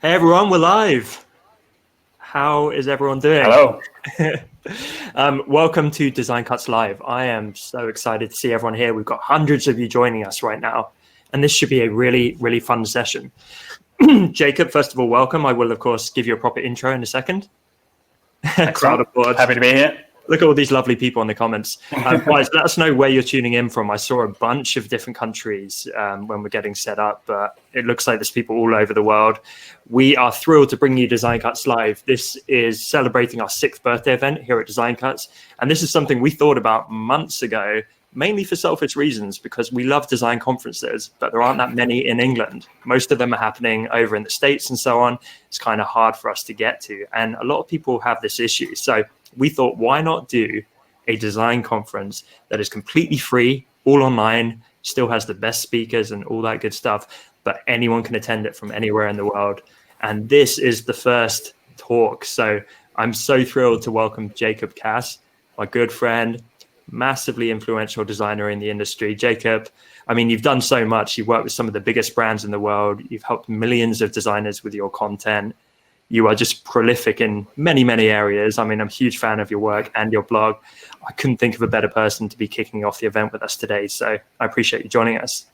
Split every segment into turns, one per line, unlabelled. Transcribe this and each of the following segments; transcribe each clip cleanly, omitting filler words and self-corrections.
Hey everyone, we're live. How is everyone doing?
Hello.
Welcome to Design Cuts Live. I am so excited to see everyone here. We've got hundreds of you joining us right now, and this should be a really, really fun session. Jacob, first of all, welcome. I will, of course, give you a proper intro in a second.
Excellent. Happy to be here.
Look at all these lovely people in the comments. Guys, let us know where you're tuning in from. I saw a bunch of different countries when we're getting set up, but it looks like there's people all over the world. We are thrilled to bring you Design Cuts Live. This is celebrating our 6th birthday event here at Design Cuts. And this is something we thought about months ago, mainly for selfish reasons, because we love design conferences, but there aren't that many in England. Most of them are happening over in the States and so on. It's kind of hard for us to get to. And a lot of people have this issue. So we thought, why not do a design conference that is completely free, all online, still has the best speakers and all that good stuff, but anyone can attend it from anywhere in the world. And this is the first talk. So I'm so thrilled to welcome Jacob Cass, my good friend, massively influential designer in the industry. Jacob, I mean, you've done so much. You've worked with some of the biggest brands in the world. You've helped millions of designers with your content. You are just prolific in many, many areas. I mean, I'm a huge fan of your work and your blog. I couldn't think of a better person to be kicking off the event with us today. So I appreciate you joining us.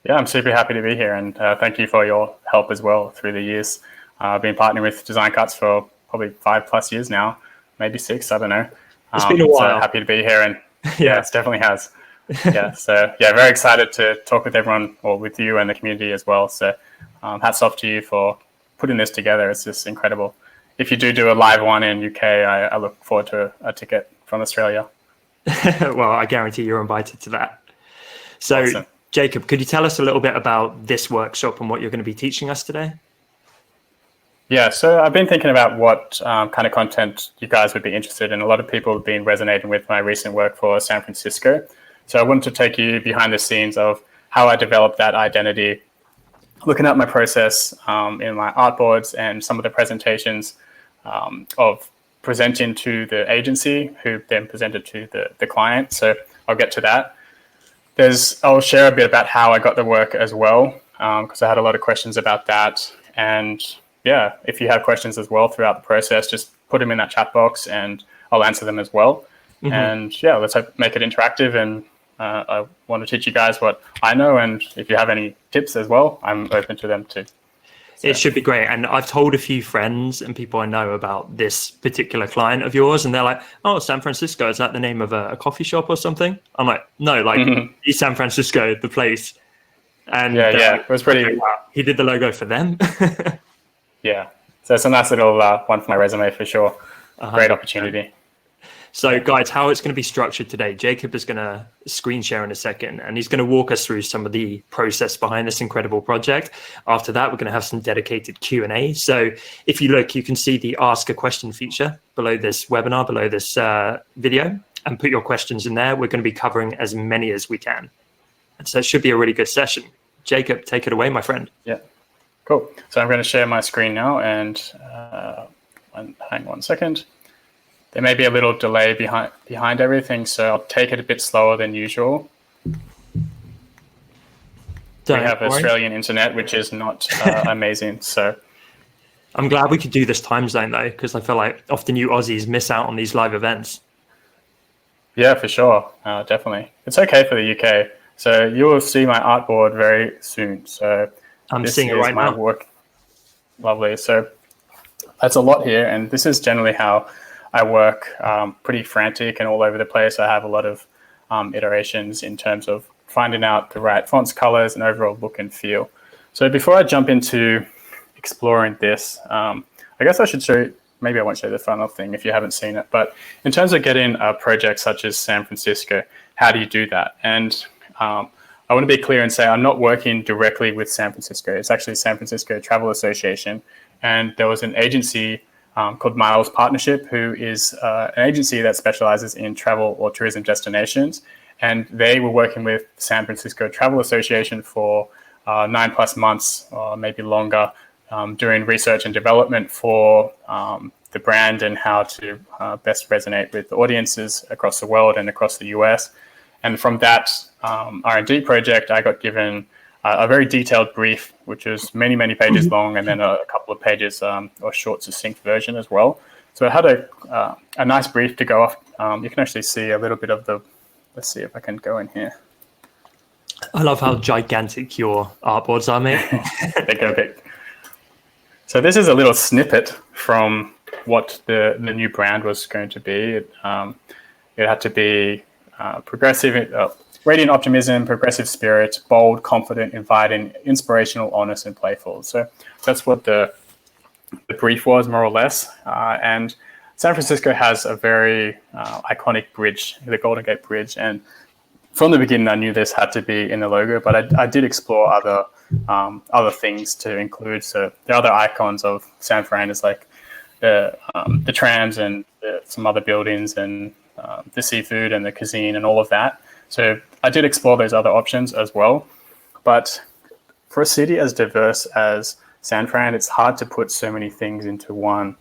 Yeah, I'm super happy to be here. And thank you for your help as well through the years. I've been partnering with Design Cuts for probably 5+ years now, maybe 6, I don't know.
It's been a while.
So happy to be here. And yeah, it definitely has. So very excited to talk with everyone, or with you and the community as well. So hats off to you for putting this together. It's just incredible. If you do a live one in UK, I look forward to a ticket from Australia.
Well, I guarantee you're invited to that. So awesome. Jacob, could you tell us a little bit about this workshop and what you're going to be teaching us today?
Yeah, so I've been thinking about what kind of content you guys would be interested in. A lot of people have been resonating with my recent work for San Francisco. So I wanted to take you behind the scenes of how I developed that identity, looking at my process in my artboards and some of the presentations of presenting to the agency, who then presented to the client. So I'll get to that. I'll share a bit about how I got the work as well, because I had a lot of questions about that. And yeah, if you have questions as well throughout the process, just put them in that chat box and I'll answer them as well. Mm-hmm. And yeah, let's make it interactive. And I want to teach you guys what I know. And if you have any tips as well, I'm open to them too. So.
It should be great. And I've told a few friends and people I know about this particular client of yours. And they're like, oh, San Francisco, is that the name of a coffee shop or something? I'm like, no, like East San Francisco, the place. And
yeah, it was pretty.
He did the logo for them.
Yeah. So it's a nice little one for my resume for sure. Great opportunity.
So guys, how it's going to be structured today, Jacob is going to screen share in a second, and he's going to walk us through some of the process behind this incredible project. After that, we're going to have some dedicated Q&A. So if you look, you can see the ask a question feature below this webinar, below this video, and put your questions in there. We're going to be covering as many as we can. And so it should be a really good session. Jacob, take it away, my friend.
Yeah, cool. So I'm going to share my screen now, and hang on a second. There may be a little delay behind everything, so I'll take it a bit slower than usual. We have Australian internet, which is not amazing. So
I'm glad we could do this time zone though, because I feel like often you Aussies miss out on these live events.
Yeah, for sure. Definitely. It's okay for the UK. So you will see my artboard very soon. So
I'm seeing it right now.
Work. Lovely. So that's a lot here. And this is generally how I work, pretty frantic and all over the place. I have a lot of iterations in terms of finding out the right fonts, colors, and overall look and feel. So before I jump into exploring this, I guess I should show, maybe I won't show the final thing if you haven't seen it, but in terms of getting a project such as San Francisco, how do you do that? And I want to be clear and say I'm not working directly with San Francisco. It's actually San Francisco Travel Association. And there was an agency called Miles Partnership, who is an agency that specializes in travel or tourism destinations. And they were working with San Francisco Travel Association for 9+ months, or maybe longer, doing research and development for the brand and how to best resonate with audiences across the world and across the US. And from that R&D project, I got given a very detailed brief, which is many, many pages long, and then a couple of pages or short, succinct version as well. So it had a nice brief to go off. You can actually see a little bit of the, let's see if I can go in here.
I love how gigantic your artboards are, mate.
They go big. So this is a little snippet from what the new brand was going to be. It had to be progressive, radiant optimism, progressive spirit, bold, confident, inviting, inspirational, honest, and playful. So that's what the brief was, more or less. And San Francisco has a very iconic bridge, the Golden Gate Bridge. And from the beginning, I knew this had to be in the logo, but I did explore other things to include. So the other icons of San Fran is like the trams and some other buildings and the seafood and the cuisine and all of that. So I did explore those other options as well. But for a city as diverse as San Fran, it's hard to put so many things into one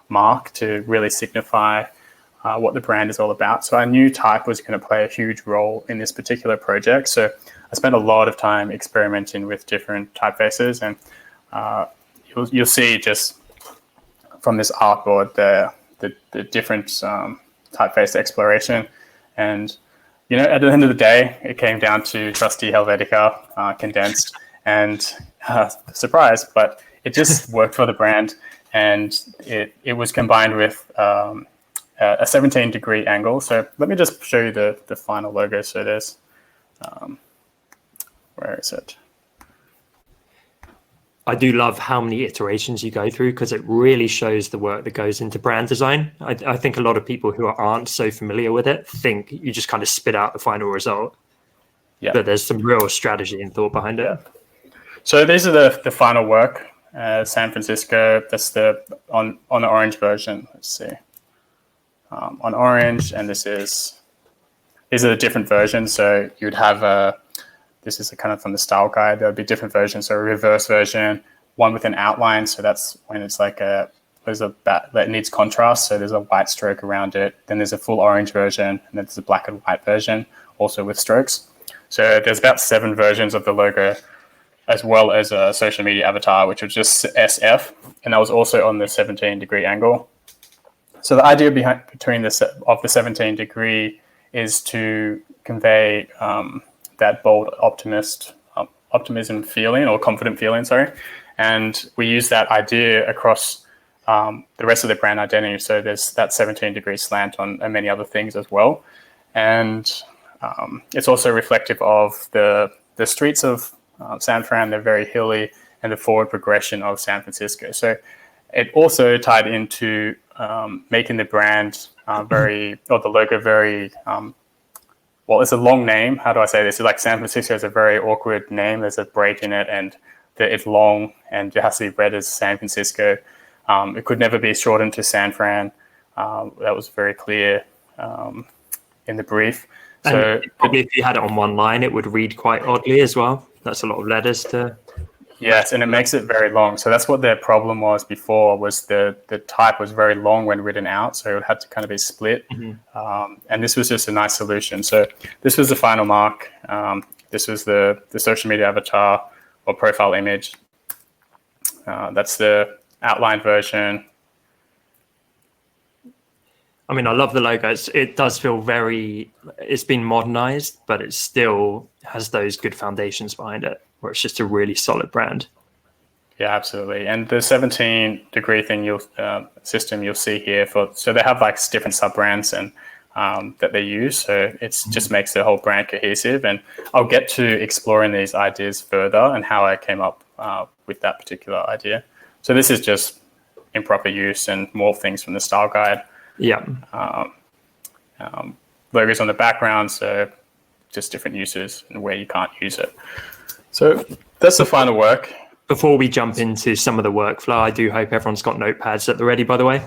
mark to really signify what the brand is all about. So I knew type was going to play a huge role in this particular project. So I spent a lot of time experimenting with different typefaces, and you'll see just from this artboard the different typeface exploration. And at the end of the day, it came down to trusty Helvetica condensed, and surprise, but it just worked for the brand, and it was combined with a 17-degree angle. So let me just show you the final logo. So there's where is it?
I do love how many iterations you go through, because it really shows the work that goes into brand design. I think a lot of people who aren't so familiar with it think you just kind of spit out the final result. Yeah. But there's some real strategy and thought behind it.
So these are the final work. San Francisco, that's on the orange version. Let's see. On orange, and these are the different versions. So you'd have this is kind of from the style guide. There'll be different versions. So a reverse version, one with an outline. So that's when it's like there's a that needs contrast. So there's a white stroke around it. Then there's a full orange version, and then there's a black and white version, also with strokes. So there's about 7 versions of the logo, as well as a social media avatar, which was just SF, and that was also on the 17-degree angle. So the idea between the 17-degree is to convey that bold optimism feeling, or confident feeling, sorry. And we use that idea across the rest of the brand identity. So there's that 17-degree slant on many other things as well. And it's also reflective of the streets of San Fran. They're very hilly, and the forward progression of San Francisco. So it also tied into making the brand the logo very, well, it's a long name. How do I say this? It's like San Francisco is a very awkward name. There's a break in it, and it's long, and it has to be read as San Francisco. It could never be shortened to San Fran. That was very clear in the brief. So
probably if you had it on one line, it would read quite oddly as well. That's a lot of letters to...
Yes, and it makes it very long. So that's what their problem was before, was the type was very long when written out, so it had to kind of be split. Mm-hmm. And this was just a nice solution. So this was the final mark. This was the social media avatar or profile image. That's the outline version.
I mean, I love the logo. It does feel it's been modernized, but it still has those good foundations behind it, where it's just a really solid brand.
Yeah, absolutely. And the 17-degree thing system you'll see here, so they have like different sub-brands and that they use. So it just makes the whole brand cohesive. And I'll get to exploring these ideas further and how I came up with that particular idea. So this is just improper use and more things from the style guide.
Yeah.
Logos on the background, so just different uses and where you can't use it. So that's the final work.
Before we jump into some of the workflow, I do hope everyone's got notepads at the ready, by the way.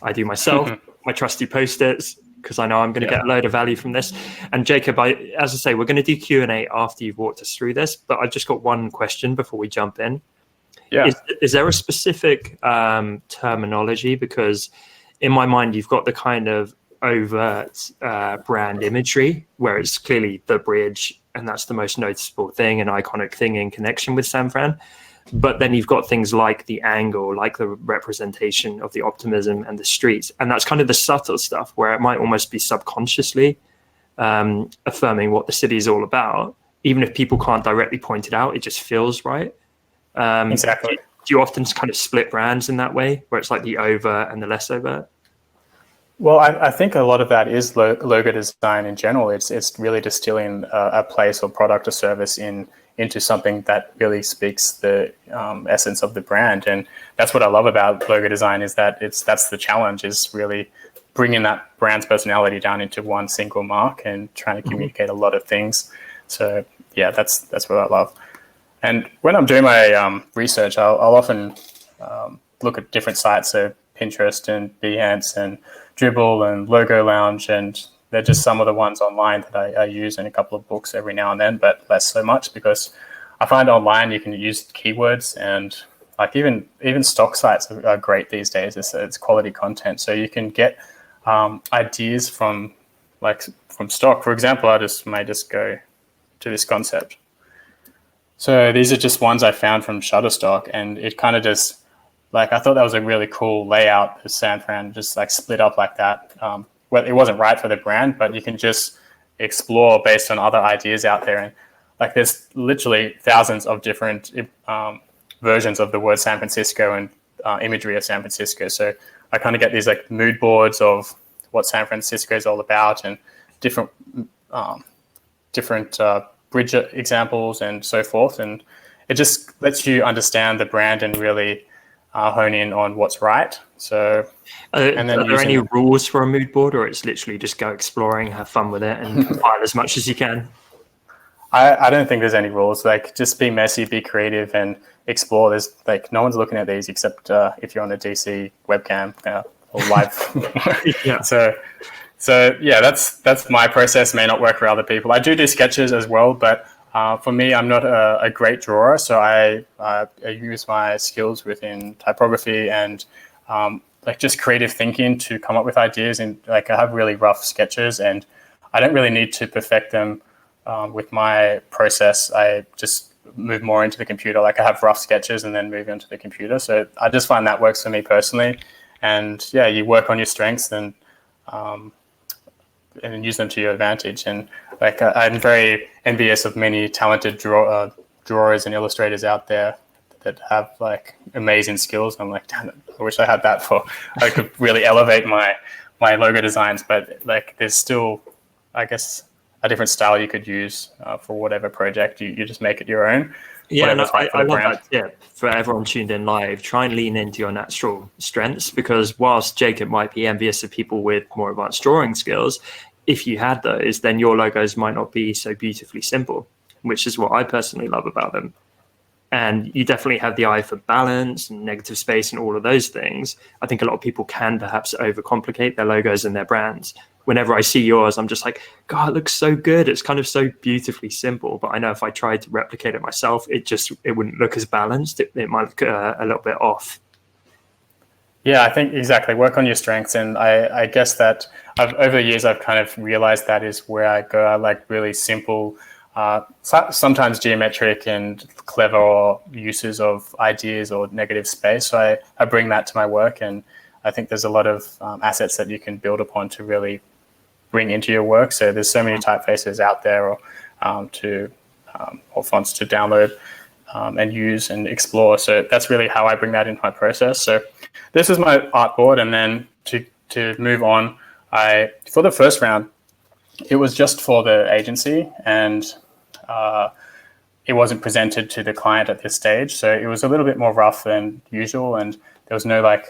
I do myself, my trusty Post-its, because I know I'm going to get a load of value from this. And Jacob, as I say, we're going to do Q&A after you've walked us through this, but I've just got one question before we jump in.
Yeah.
Is there a specific terminology? Because in my mind, you've got the kind of overt brand imagery where it's clearly the bridge and that's the most noticeable thing and iconic thing in connection with San Fran. But then you've got things like the angle, like the representation of the optimism and the streets, and that's kind of the subtle stuff where it might almost be subconsciously affirming what the city is all about. Even if people can't directly point it out, it just feels right.
Exactly.
Do you often kind of split brands in that way, where it's like the overt and the less overt?
Well, I think a lot of that is logo design in general. It's really distilling a place or product or service into something that really speaks the essence of the brand. And that's what I love about logo design, is that that's the challenge, is really bringing that brand's personality down into one single mark and trying to communicate a lot of things. So yeah, that's what I love. And when I'm doing my research, I'll often look at different sites, so Pinterest and Behance and Dribble and Logo Lounge, and they're just some of the ones online that I use in a couple of books every now and then, but less so much, because I find online you can use keywords, and like even stock sites are great these days. It's quality content, so you can get ideas from stock. For example, I may just go to this concept. So these are just ones I found from Shutterstock, and it kind of just, like, I thought that was a really cool layout of San Fran, just like split up like that. Well, it wasn't right for the brand, but you can just explore based on other ideas out there. And like, there's literally thousands of different versions of the word San Francisco and imagery of San Francisco. So I kind of get these like mood boards of what San Francisco is all about, and different bridge examples and so forth. And it just lets you understand the brand and really hone in on what's right. So, and then
are there any rules for a mood board, or it's literally just go exploring, have fun with it, and compile as much as you can?
I don't think there's any rules. Like, just be messy, be creative, and explore. There's like, no one's looking at these except if you're on a DC webcam or live.
Yeah.
So yeah, that's my process. May not work for other people. I do sketches as well, but for me, I'm not a great drawer, so I use my skills within typography and like just creative thinking to come up with ideas. And like, I have really rough sketches, and I don't really need to perfect them with my process. I just move more into the computer. Like, I have rough sketches and then move into the computer. So I just find that works for me personally. And yeah, you work on your strengths and use them to your advantage. And like, I'm very envious of many talented drawers and illustrators out there that have like amazing skills. I'm like, damn it, I wish I had that I could really elevate my logo designs. But like, there's still, I guess, a different style you could use for whatever project. You just make it your own.
Yeah, and I love that tip for everyone tuned in live. Try and lean into your natural strengths, because whilst Jacob might be envious of people with more advanced drawing skills, if you had those, then your logos might not be so beautifully simple, which is what I personally love about them. And you definitely have the eye for balance and negative space and all of those things. I think a lot of people can perhaps overcomplicate their logos and their brands. Whenever I see yours, I'm just like, God, it looks so good. It's kind of so beautifully simple. But I know if I tried to replicate it myself, it wouldn't look as balanced. It might look a little bit off.
Yeah, I think exactly. Work on your strengths. And I guess that over the years, I've kind of realized that is where I go. I like really simple, sometimes geometric and clever uses of ideas or negative space. So I bring that to my work. And I think there's a lot of assets that you can build upon to really bring into your work. So there's so many typefaces out there, or fonts to download and use and explore. So that's really how I bring that into my process. So this is my artboard, and then to move on, for the first round, it was just for the agency, and it wasn't presented to the client at this stage. So it was a little bit more rough than usual, and there was no like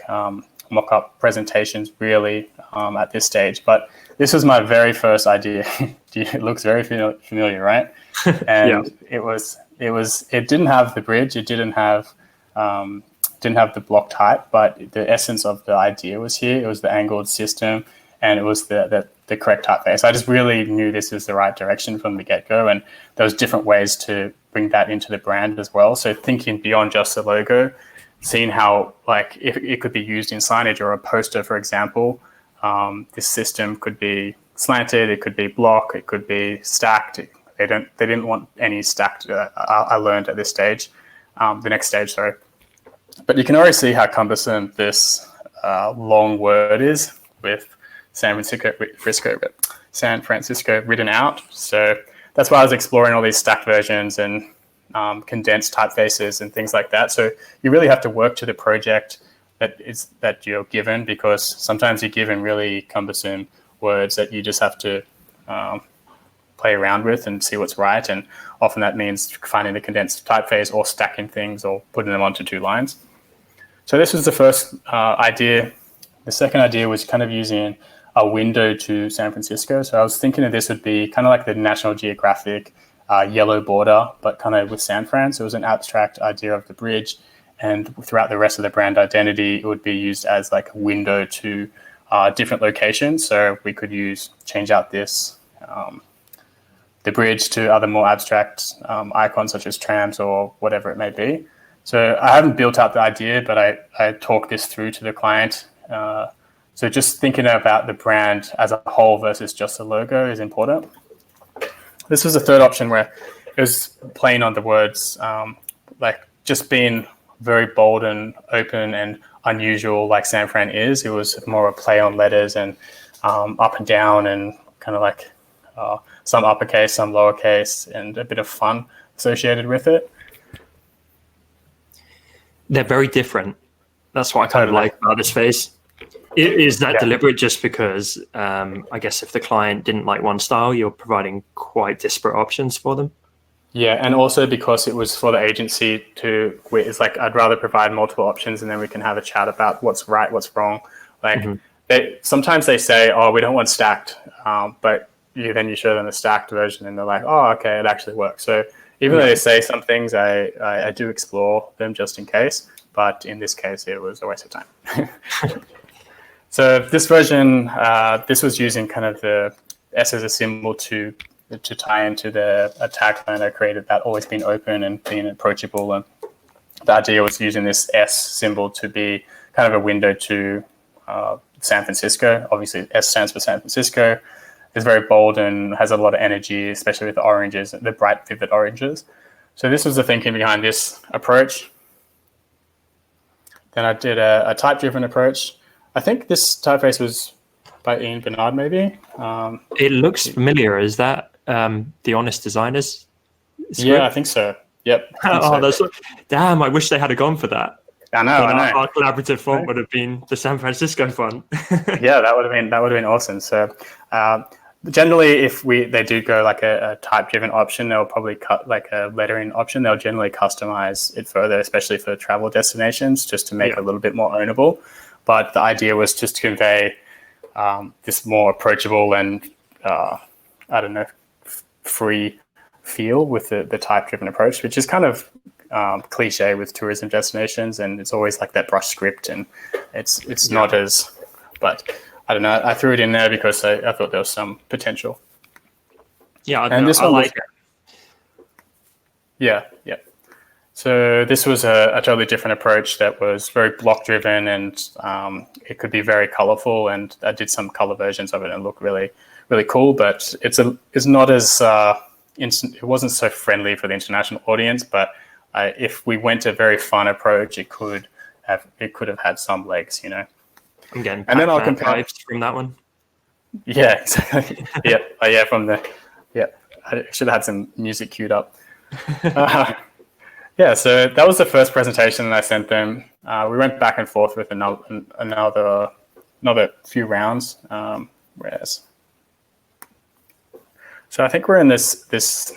mock-up presentations really at this stage. But this was my very first idea. It looks very familiar, right? And yeah. It didn't have the bridge. It didn't have the block type, but the essence of the idea was here. It was the angled system, and it was the correct typeface. I just really knew this was the right direction from the get-go, and there was different ways to bring that into the brand as well. So thinking beyond just the logo, seeing how like if it could be used in signage or a poster, for example. This system could be slanted, it could be block, it could be stacked, They didn't want any stacked. I learned at this stage, the next stage, sorry. But you can already see how cumbersome this long word is with San Francisco written out. So that's why I was exploring all these stacked versions and condensed typefaces and things like that. So you really have to work to the project that you're given, because sometimes you're given really cumbersome words that you just have to play around with and see what's right. And often that means finding the condensed typeface or stacking things or putting them onto 2 lines. So this was the first idea. The second idea was kind of using a window to San Francisco. So I was thinking that this would be kind of like the National Geographic yellow border, but kind of with San Fran. So it was an abstract idea of the bridge. And throughout the rest of the brand identity, it would be used as like a window to different locations. So we could change out this, the bridge to other more abstract icons such as trams or whatever it may be. So I haven't built out the idea, but I talk this through to the client. So just thinking about the brand as a whole versus just the logo is important. This was the third option where it was playing on the words, like just being very bold and open and unusual like San Fran is. It was more a play on letters and up and down and kind of like some uppercase, some lowercase, and a bit of fun associated with it.
They're very different. That's what I kind of like about this phase. Is that deliberate just because I guess if the client didn't like one style, you're providing quite disparate options for them?
Yeah, and also because it was for the agency it's like I'd rather provide multiple options and then we can have a chat about what's right, what's wrong. Like sometimes they say, oh, we don't want stacked, but then you show them the stacked version and they're like, oh, okay, it actually works. So even though they say some things, I do explore them just in case. But in this case, it was a waste of time. So this version, this was using kind of the S as a symbol to tie into the tagline I created, that always being open and being approachable. And the idea was using this S symbol to be kind of a window to San Francisco. Obviously, S stands for San Francisco. It's very bold and has a lot of energy, especially with the oranges, the bright, vivid oranges. So this was the thinking behind this approach. Then I did a type-driven approach. I think this typeface was by Ian Bernard, maybe.
It looks familiar. Is that the Honest Designers script?
Yeah, I think so. Yep.
Damn, I wish they had gone for that.
I know.
Our collaborative font would have been the San Francisco font.
Yeah, that would have been awesome. So generally, if they do go like a type-driven option, they'll probably cut like a lettering option. They'll generally customize it further, especially for travel destinations, just to make it a little bit more ownable. But the idea was just to convey this more approachable and free feel with the type-driven approach, which is kind of cliche with tourism destinations, and it's always like that brush script, and it's not as. But I don't know. I threw it in there because I thought there was some potential.
Yeah,
I like it. Yeah. So this was a totally different approach that was very block-driven, and it could be very colorful. And I did some color versions of it and it looked really, really cool. But it's not as it wasn't so friendly for the international audience. But if we went a very fun approach, it could have had some legs, you know.
I'm getting
and then I'll compare
vibes from that one.
Yeah, exactly. Yeah, I should have had some music queued up. Yeah, so that was the first presentation that I sent them. We went back and forth with another few rounds. So I think we're in this.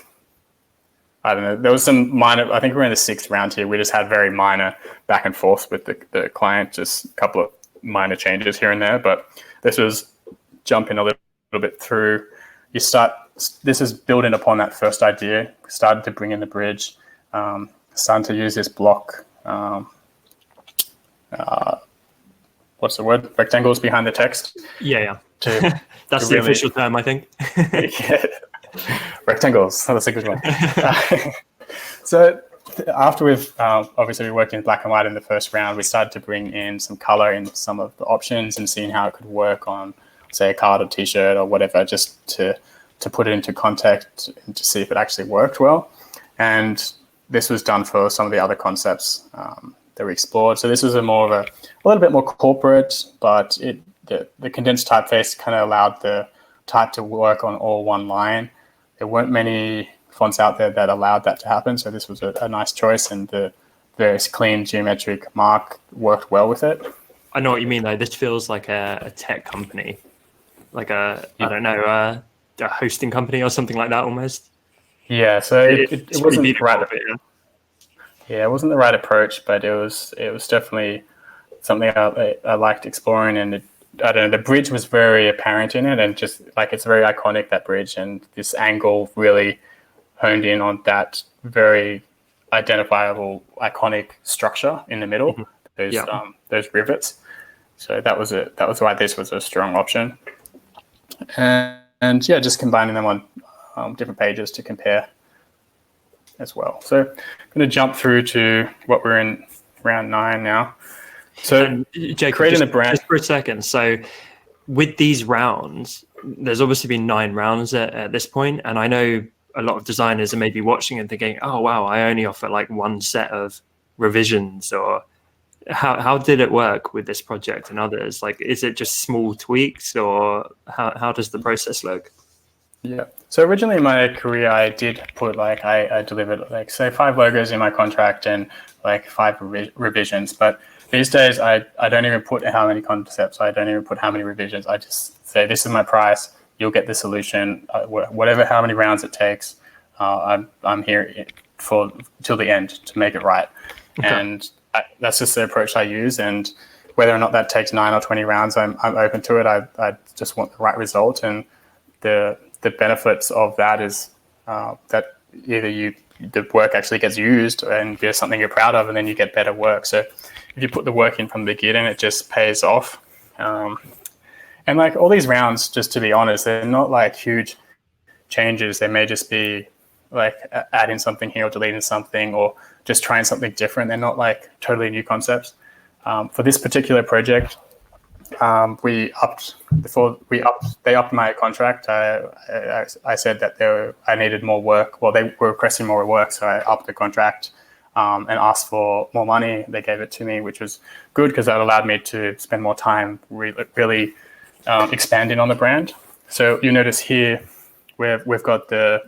I don't know. There was some minor. I think we're in the 6th round here. We just had very minor back and forth with the client, just a couple of minor changes here and there. But this was jumping a little bit through. This is building upon that first idea. Started to bring in the bridge. Starting to use this block. What's the word? Rectangles behind the text.
Yeah. That's the official term, I think.
Yeah. Rectangles. That's a good one. So after we've obviously we worked in black and white in the first round, we started to bring in some color in some of the options and seeing how it could work on, say, a card or T-shirt or whatever, just to to put it into context and to see if it actually worked well. And this was done for some of the other concepts that we explored. So this was a little bit more corporate, but the condensed typeface kind of allowed the type to work on all one line. There weren't many fonts out there that allowed that to happen, so this was a nice choice, and the various clean geometric mark worked well with it.
I know what you mean, though. This feels like a tech company, like I don't know, a hosting company or something like that almost.
Yeah, so it wasn't the right. Yeah, it wasn't the right approach, but it was definitely something I liked exploring, and I don't know, the bridge was very apparent in it, and just like it's very iconic, that bridge, and this angle really honed in on that very identifiable iconic structure in the middle. Those rivets. So that was why this was a strong option. And yeah, just combining them on different pages to compare as well. So I'm going to jump through to what we're in round 9 now. So
Jacob,
creating a brand.
Just for a second. So with these rounds, there's obviously been 9 rounds at this point, and I know a lot of designers are maybe watching and thinking, oh wow, I only offer like one set of revisions. Or how did it work with this project and others? Like, is it just small tweaks, or how does the process look?
Yeah. So originally in my career, I did put I delivered say 5 logos in my contract and 5 revisions. But these days, I don't even put how many concepts. I don't even put how many revisions. I just say, this is my price. You'll get the solution, how many rounds it takes. I'm here till the end to make it right. Okay. And that's just the approach I use. And whether or not that takes 9 or 20 rounds, I'm open to it. I just want the right result. And the benefits of that is that either the work actually gets used and there's something you're proud of, and then you get better work. So if you put the work in from the beginning, it just pays off. And all these rounds, just to be honest, they're not huge changes. They may just be adding something here or deleting something or just trying something different. They're not totally new concepts. For this particular project, they upped my contract. I said that I needed more work. Well, they were requesting more work, so I upped the contract and asked for more money. They gave it to me, which was good because that allowed me to spend more time really expanding on the brand. So you notice here we've got the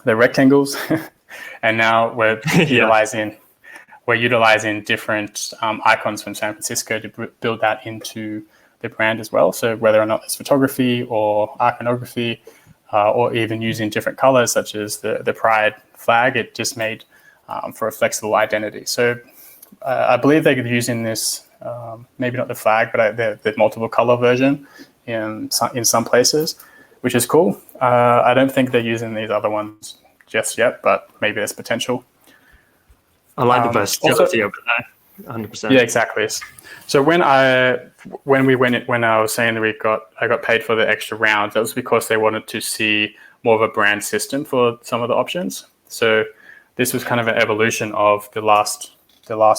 rectangles, and now we're utilizing different icons from San Francisco to build that into the brand as well. So whether or not it's photography or iconography, or even using different colors such as the Pride flag, it just made for a flexible identity. So I believe they're using this, maybe not the flag, but the multiple color version in some places, which is cool. I don't think they're using these other ones just yet, but maybe there's potential.
I like the versatility of it, though. 100%.
Yeah, exactly. So when I was saying that I got paid for the extra rounds, that was because they wanted to see more of a brand system for some of the options. So this was kind of an evolution of the last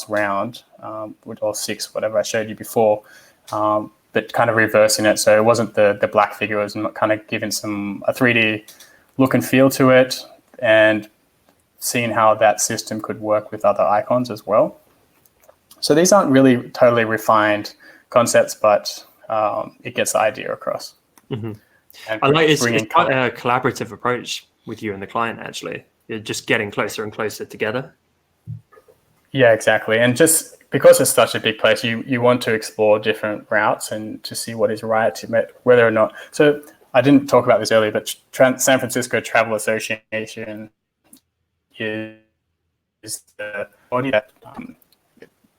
round, or 6, whatever I showed you before, but kind of reversing it. So it wasn't the black figure; it was kind of giving a 3D look and feel to it, and seeing how that system could work with other icons as well. So these aren't really totally refined concepts, but it gets the idea across.
Mm-hmm. I like it's quite a collaborative approach with you and the client, actually. You're just getting closer and closer together.
Yeah, exactly. And just because it's such a big place, you want to explore different routes and to see what is right, whether or not. So I didn't talk about this earlier, but San Francisco Travel Association is the body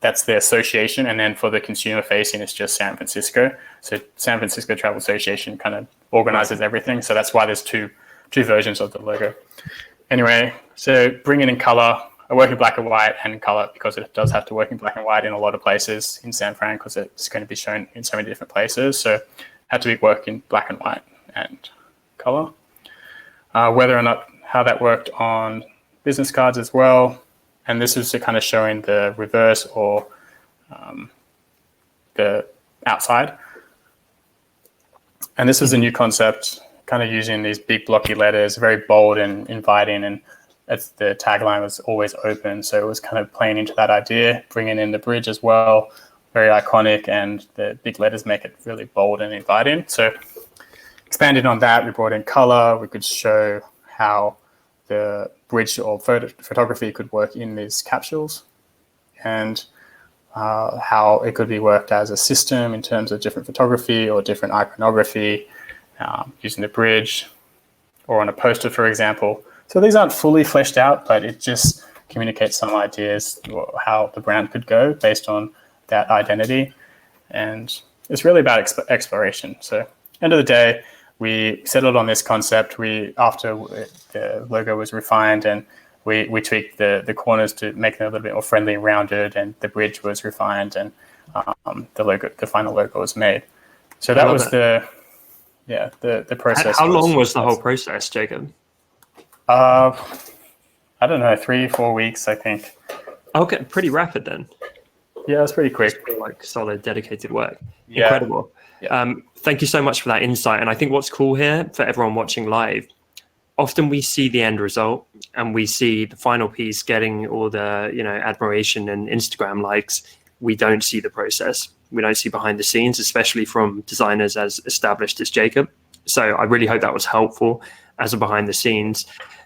that's the association, and then for the consumer facing, it's just San Francisco. So San Francisco Travel Association kind of organizes everything. So that's why there's two versions of the logo. Anyway, so bringing in color, I work in black and white and color because it does have to work in black and white in a lot of places in San Fran because it's going to be shown in so many different places. So it had to be work in black and white and color. Whether or not how that worked on business cards as well. And this is kind of showing the reverse or the outside. And this is a new concept kind of using these big blocky letters, very bold and inviting, and the tagline was always open. So it was kind of playing into that idea, bringing in the bridge as well, very iconic, and the big letters make it really bold and inviting. So expanding on that, we brought in color. We could show how the bridge or photography could work in these capsules, and how it could be worked as a system in terms of different photography or different iconography, using the bridge or on a poster, for example. So these aren't fully fleshed out, but it just communicates some ideas how the brand could go based on that identity. And it's really about exploration. So end of the day, we settled on this concept. After the logo was refined, and we tweaked the corners to make them a little bit more friendly and rounded, and the bridge was refined, and the final logo was made. So that was the process.
How long was the whole process, Jacob?
I don't know, 3-4 weeks, I think.
Okay, pretty rapid then.
Yeah, it was pretty quick.
Like solid, dedicated work.
Yeah.
Incredible.
Yeah.
Thank you so much for that insight. And I think what's cool here for everyone watching live, often we see the end result and we see the final piece getting all the, admiration and Instagram likes. We don't see the process. We don't see behind the scenes, especially from designers as established as Jacob. So I really hope that was helpful as a behind the scenes.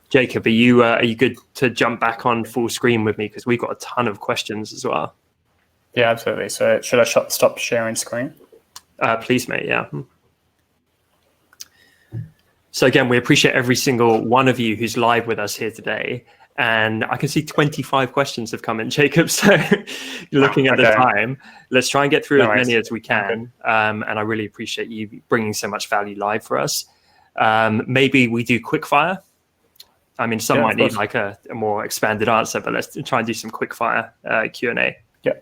Jacob, are you good to jump back on full screen with me? Because we've got a ton of questions as well.
Yeah, absolutely. So should I stop sharing screen?
Please, mate. Yeah. So again, we appreciate every single one of you who's live with us here today. And I can see 25 questions have come in, Jacob. So looking at the time, let's try and get through as many as we can. And I really appreciate you bringing so much value live for us. Maybe we do quick fire. I mean, some might need like a more expanded answer, but let's try and do some quick fire Q&A.
Yeah.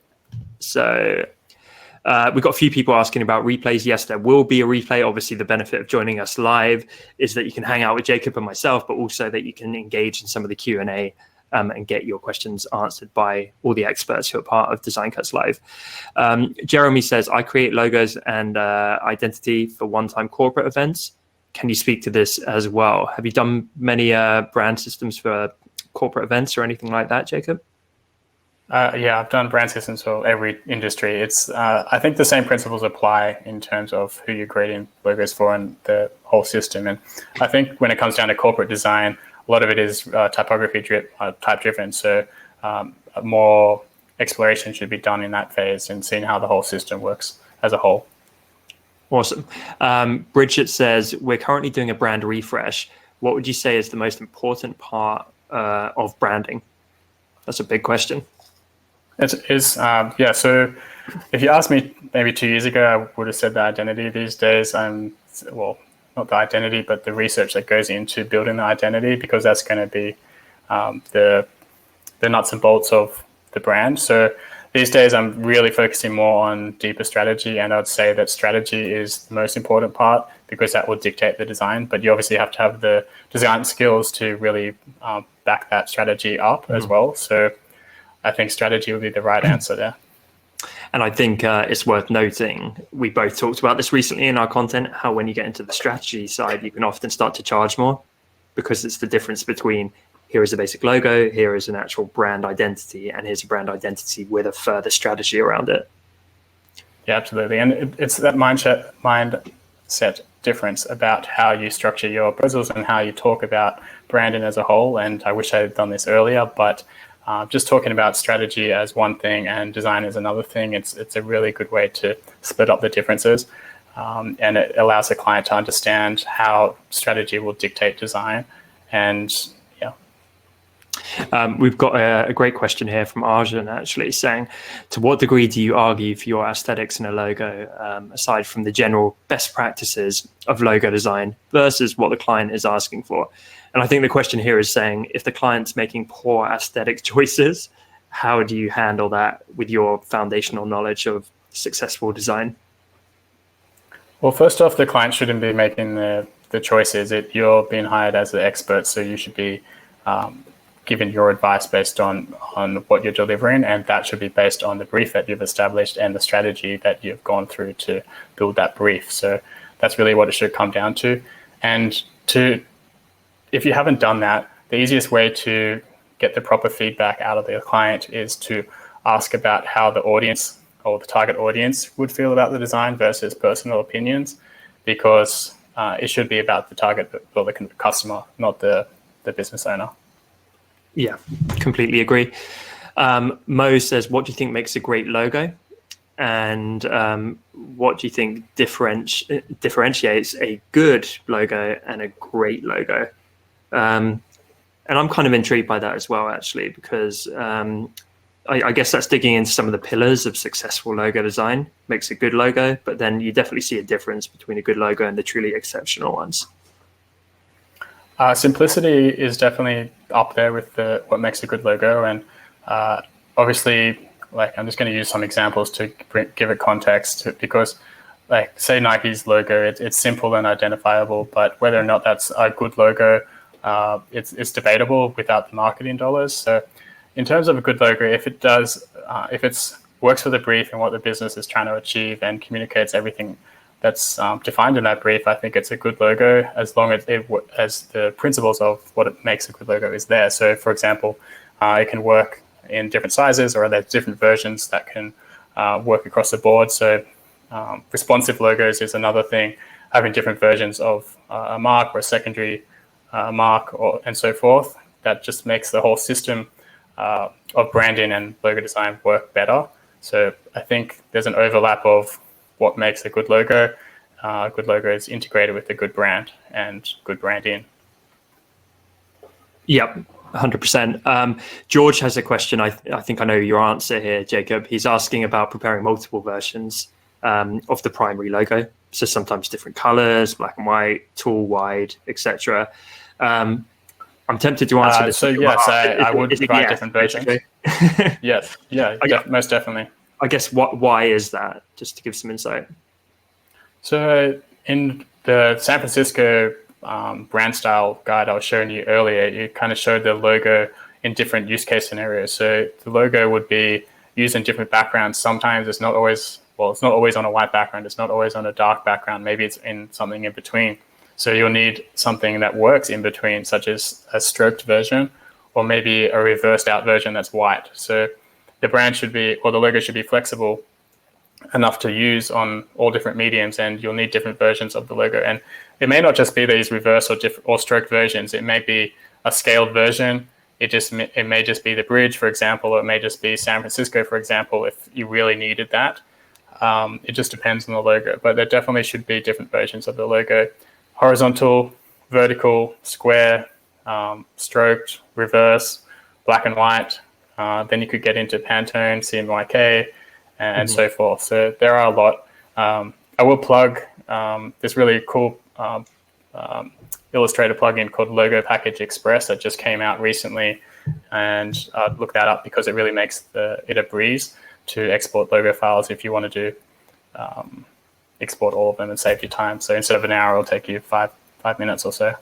So we've got a few people asking about replays. Yes, there will be a replay. Obviously, the benefit of joining us live is that you can hang out with Jacob and myself, but also that you can engage in some of the Q&A and get your questions answered by all the experts who are part of Design Cuts Live. Jeremy says, I create logos and identity for one-time corporate events. Can you speak to this as well? Have you done many brand systems for corporate events or anything like that, Jacob?
Yeah, I've done brand systems for every industry. It's I think the same principles apply in terms of who you're creating logos for and the whole system. And I think when it comes down to corporate design, a lot of it is type driven. So more exploration should be done in that phase and seeing how the whole system works as a whole.
Awesome. Bridget says, we're currently doing a brand refresh. What would you say is the most important part of branding? That's a big question.
It is, yeah. So if you asked me maybe 2 years ago, I would have said the identity. These days, not the identity, but the research that goes into building the identity, because that's going to be the nuts and bolts of the brand. So these days, I'm really focusing more on deeper strategy, and I'd say that strategy is the most important part because that will dictate the design. But you obviously have to have the design skills to really back that strategy up as well. So I think strategy would be the right answer there.
And I think it's worth noting, we both talked about this recently in our content, how when you get into the strategy side, you can often start to charge more because it's the difference between here is a basic logo, here is an actual brand identity, and here's a brand identity with a further strategy around it.
Yeah, absolutely. And it's that mindset difference about how you structure your proposals and how you talk about branding as a whole. And I wish I had done this earlier, but just talking about strategy as one thing and design as another thing, it's a really good way to split up the differences. And it allows the client to understand how strategy will dictate design. And
we've got a great question here from Arjun, actually saying, to what degree do you argue for your aesthetics in a logo, aside from the general best practices of logo design versus what the client is asking for? And I think the question here is saying, if the client's making poor aesthetic choices, how do you handle that with your foundational knowledge of successful design?
Well, first off, the client shouldn't be making the choices. You're being hired as the expert, so you should be given your advice based on what you're delivering, and that should be based on the brief that you've established and the strategy that you've gone through to build that brief. So that's really what it should come down to. And if you haven't done that, the easiest way to get the proper feedback out of the client is to ask about how the audience or the target audience would feel about the design versus personal opinions, because it should be about the target or the customer, not the business owner.
Yeah, completely agree. Mo says, what do you think makes a great logo? And what do you think differentiates a good logo and a great logo? And I'm kind of intrigued by that as well, actually, because I guess that's digging into some of the pillars of successful logo design, makes a good logo, but then you definitely see a difference between a good logo and the truly exceptional ones.
Simplicity is definitely up there with what makes a good logo. And obviously, like, I'm just going to use some examples to give it context, because like, say Nike's logo, it's simple and identifiable, but whether or not that's a good logo, it's debatable without the marketing dollars. So in terms of a good logo, if it works for the brief and what the business is trying to achieve and communicates everything that's defined in that brief, I think it's a good logo, as long as the principles of what it makes a good logo is there. So for example, it can work in different sizes, or there's different versions that can work across the board. So responsive logos is another thing, having different versions of a mark or a secondary mark and so forth. That just makes the whole system of branding and logo design work better. So I think there's an overlap of what makes a good logo. A good logo is integrated with a good brand and good branding.
Yep, 100%. George has a question. I think I know your answer here, Jacob. He's asking about preparing multiple versions of the primary logo. So sometimes different colors, black and white, tall, wide, etc. I'm tempted to answer this.
So yes, I would provide different versions. Yes, most definitely.
I guess why is that? Just to give some insight.
So in the San Francisco brand style guide I was showing you earlier, you kind of showed the logo in different use case scenarios. So the logo would be used in different backgrounds. Sometimes it's not always on a white background. It's not always on a dark background. Maybe it's in something in between. So you'll need something that works in between, such as a stroked version, or maybe a reversed out version that's white. So the logo should be flexible enough to use on all different mediums, and you'll need different versions of the logo. And it may not just be these reverse or stroked versions. It may be a scaled version. It may just be the bridge, for example, or it may just be San Francisco, for example, if you really needed that. It just depends on the logo, but there definitely should be different versions of the logo: horizontal, vertical, square, stroked, reverse, black and white. Then you could get into Pantone, CMYK, and so forth. So there are a lot. I will plug this really cool Illustrator plugin called Logo Package Express that just came out recently, and look that up because it really makes it a breeze to export logo files if you want to do export all of them and save you time. So instead of an hour, it'll take you five minutes or so.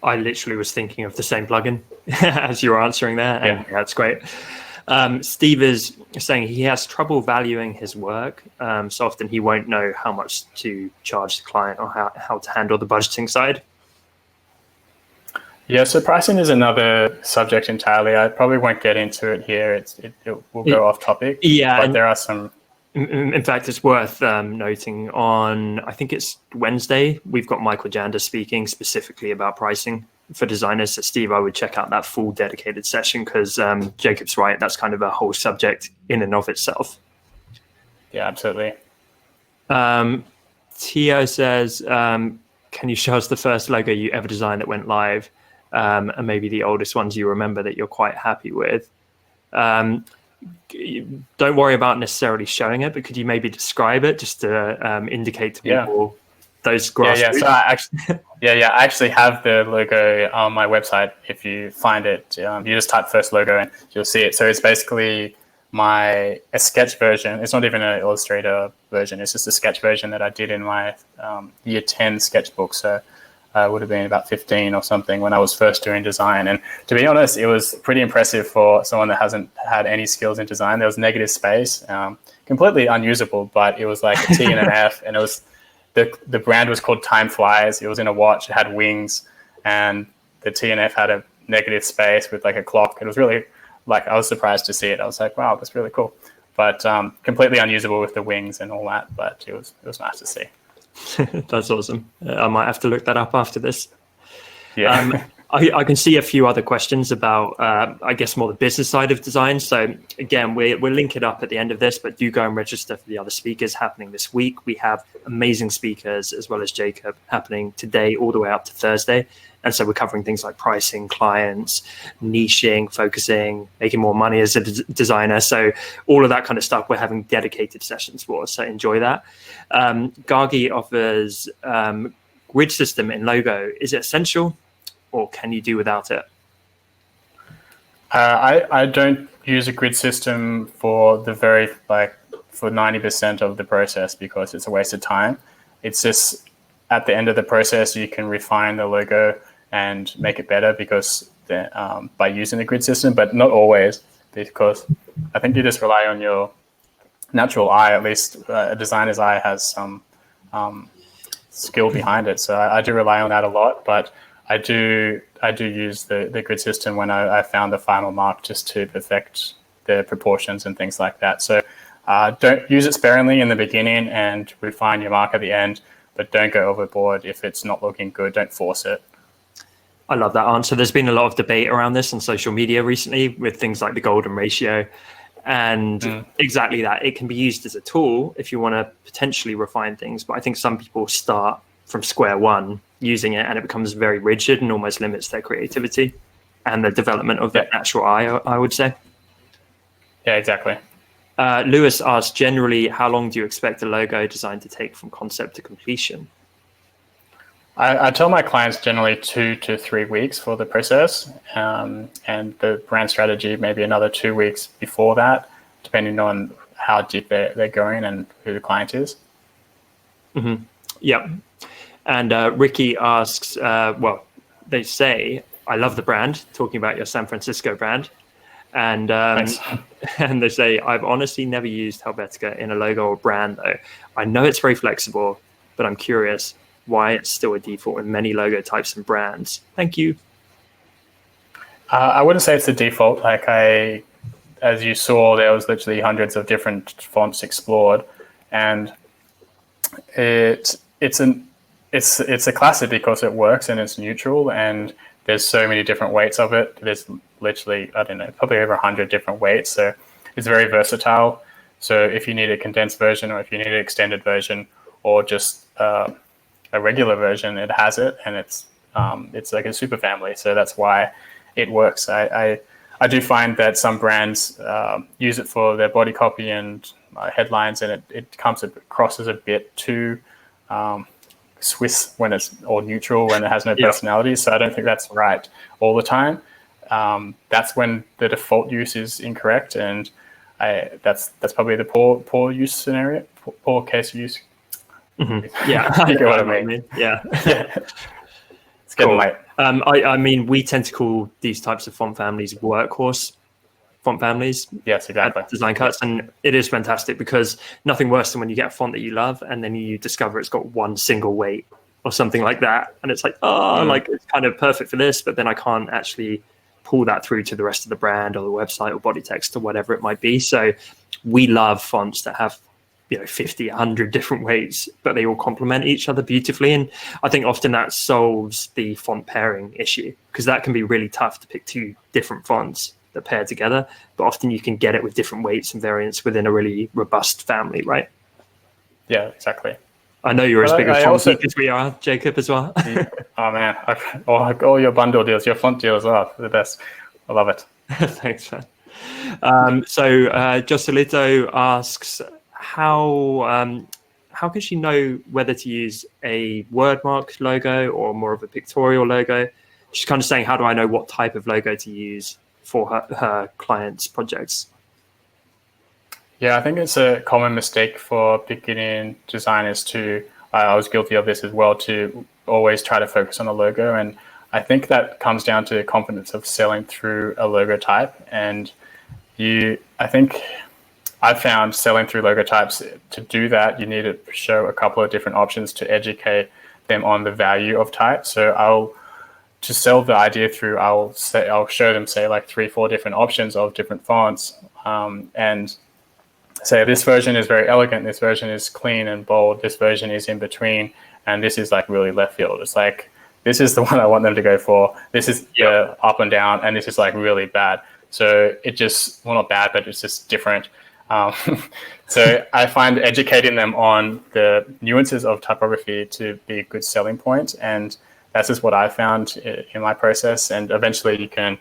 I literally was thinking of the same plugin as you were answering that. And yeah, that's great. Steve is saying he has trouble valuing his work. So often he won't know how much to charge the client or how to handle the budgeting side. Yeah,
so pricing is another subject entirely. I probably won't get into it here. It will go off topic.
Yeah,
but there are some.
In fact, it's worth noting on, I think it's Wednesday, we've got Michael Jander speaking specifically about pricing for designers. So Steve, I would check out that full dedicated session because Jacob's right. That's kind of a whole subject in and of itself.
Yeah, absolutely.
Tio says, can you show us the first logo you ever designed that went live? And maybe the oldest ones you remember that you're quite happy with. Don't worry about necessarily showing it, but could you maybe describe it just to indicate to people those grassroots?
So I actually have the logo on my website. If you find it, you just type first logo and you'll see it. So it's basically a sketch version. It's not even an Illustrator version. It's just a sketch version that I did in my year 10 sketchbook. So I would have been about 15 or something when I was first doing design. And to be honest, it was pretty impressive for someone that hasn't had any skills in design. There was negative space, completely unusable, but it was like a T and an F, and it the brand was called Time Flies. It was in a watch. It had wings, and the TNF had a negative space with like a clock. It was really like, I was surprised to see it. I was like, wow, that's really cool. But completely unusable with the wings and all that. But it was nice to see.
That's awesome. I might have to look that up after this.
Yeah.
I can see a few other questions about, I guess, more the business side of design. So again, we'll link it up at the end of this, but do go and register for the other speakers happening this week. We have amazing speakers as well as Jacob happening today all the way up to Thursday. And so we're covering things like pricing, clients, niching, focusing, making more money as a designer. So all of that kind of stuff we're having dedicated sessions for. So enjoy that. Gargi offers grid system in logo. Is it essential, or can you do without it?
I don't use a grid system for for 90% of the process because it's a waste of time. It's just at the end of the process, you can refine the logo and make it better because by using the grid system, but not always, because I think you just rely on your natural eye. At least a designer's eye has some skill behind it. So I do rely on that a lot, but I do use the grid system when I found the final mark just to perfect the proportions and things like that. So don't use it sparingly in the beginning and refine your mark at the end, but don't go overboard if it's not looking good. Don't force it.
I love that answer. There's been a lot of debate around this on social media recently with things like the golden ratio. And exactly that. It can be used as a tool if you want to potentially refine things. But I think some people start from square one using it and it becomes very rigid and almost limits their creativity and the development of their natural eye, I would say.
Yeah, exactly.
Lewis asked, generally, how long do you expect a logo design to take from concept to completion?
I tell my clients generally 2 to 3 weeks for the process, and the brand strategy maybe another 2 weeks before that, depending on how deep they're going and who the client is.
Mm-hmm. Yeah. And Ricky asks, well, they say, I love the brand, talking about your San Francisco brand. And and they say, I've honestly never used Helvetica in a logo or brand, though. I know it's very flexible, but I'm curious why it's still a default in many logo types and brands. Thank you.
I wouldn't say it's the default. As you saw, there was literally hundreds of different fonts explored, and it's a classic because it works and it's neutral, and there's so many different weights of it. There's literally, I don't know, probably over 100 different weights. So it's very versatile. So if you need a condensed version, or if you need an extended version, or just a regular version, it has it, and it's like a super family. So that's why it works. I do find that some brands use it for their body copy and headlines, and it comes across as a bit too Swiss when it's all neutral, when it has no personality. So I don't think that's right all the time. That's when the default use is incorrect, and that's probably the poor use scenario, poor case use.
Mm-hmm. Yeah,
you get what I mean.
Yeah.
It's getting late.
I mean, we tend to call these types of font families workhorse font families.
Yes, exactly.
Design cuts, and it is fantastic because nothing worse than when you get a font that you love and then you discover it's got one single weight or something like that, and it's like, like it's kind of perfect for this, but then I can't actually pull that through to the rest of the brand or the website or body text or whatever it might be. So we love fonts that have 50, 100 different weights, but they all complement each other beautifully. And I think often that solves the font pairing issue, because that can be really tough to pick two different fonts that pair together, but often you can get it with different weights and variants within a really robust family, right?
Yeah, exactly.
I know you're as big a font geek as we are, Jacob, as well.
Oh man, all your bundle deals, your font deals are the best. I love it.
Thanks, man. So Joselito asks, how can she know whether to use a word mark logo or more of a pictorial logo? She's kind of saying, how do I know what type of logo to use for her clients' projects?
Yeah, I think it's a common mistake for beginning designers to, I was guilty of this as well, to always try to focus on a logo. And I think that comes down to confidence of selling through a logo type. And I think I found selling through logo types, to do that, you need to show a couple of different options to educate them on the value of type. So to sell the idea through, I'll show them, say, like 3-4 different options of different fonts, and say this version is very elegant, this version is clean and bold, this version is in between, and this is like really left field. It's like, this is the one I want them to go for. This is the up and down, and this is like really bad. So it just, well, not bad, but it's just different. So I find educating them on the nuances of typography to be a good selling point, and that's just what I found in my process. And eventually you can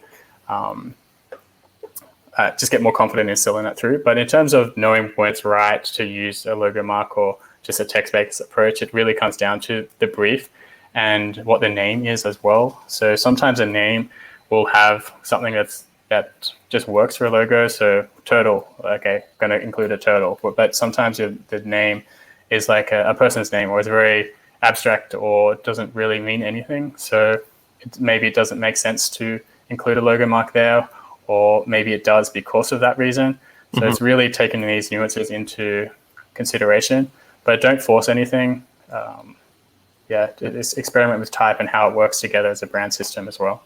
just get more confident in selling that through. But in terms of knowing when it's right to use a logo mark or just a text-based approach, it really comes down to the brief and what the name is as well. So sometimes a name will have something that just works for a logo. So turtle, okay, going to include a turtle. But sometimes the name is like a person's name, or it's very abstract or doesn't really mean anything. So maybe it doesn't make sense to include a logo mark there, or maybe it does because of that reason. So it's really taking these nuances into consideration, but don't force anything. Just experiment with type and how it works together as a brand system as well.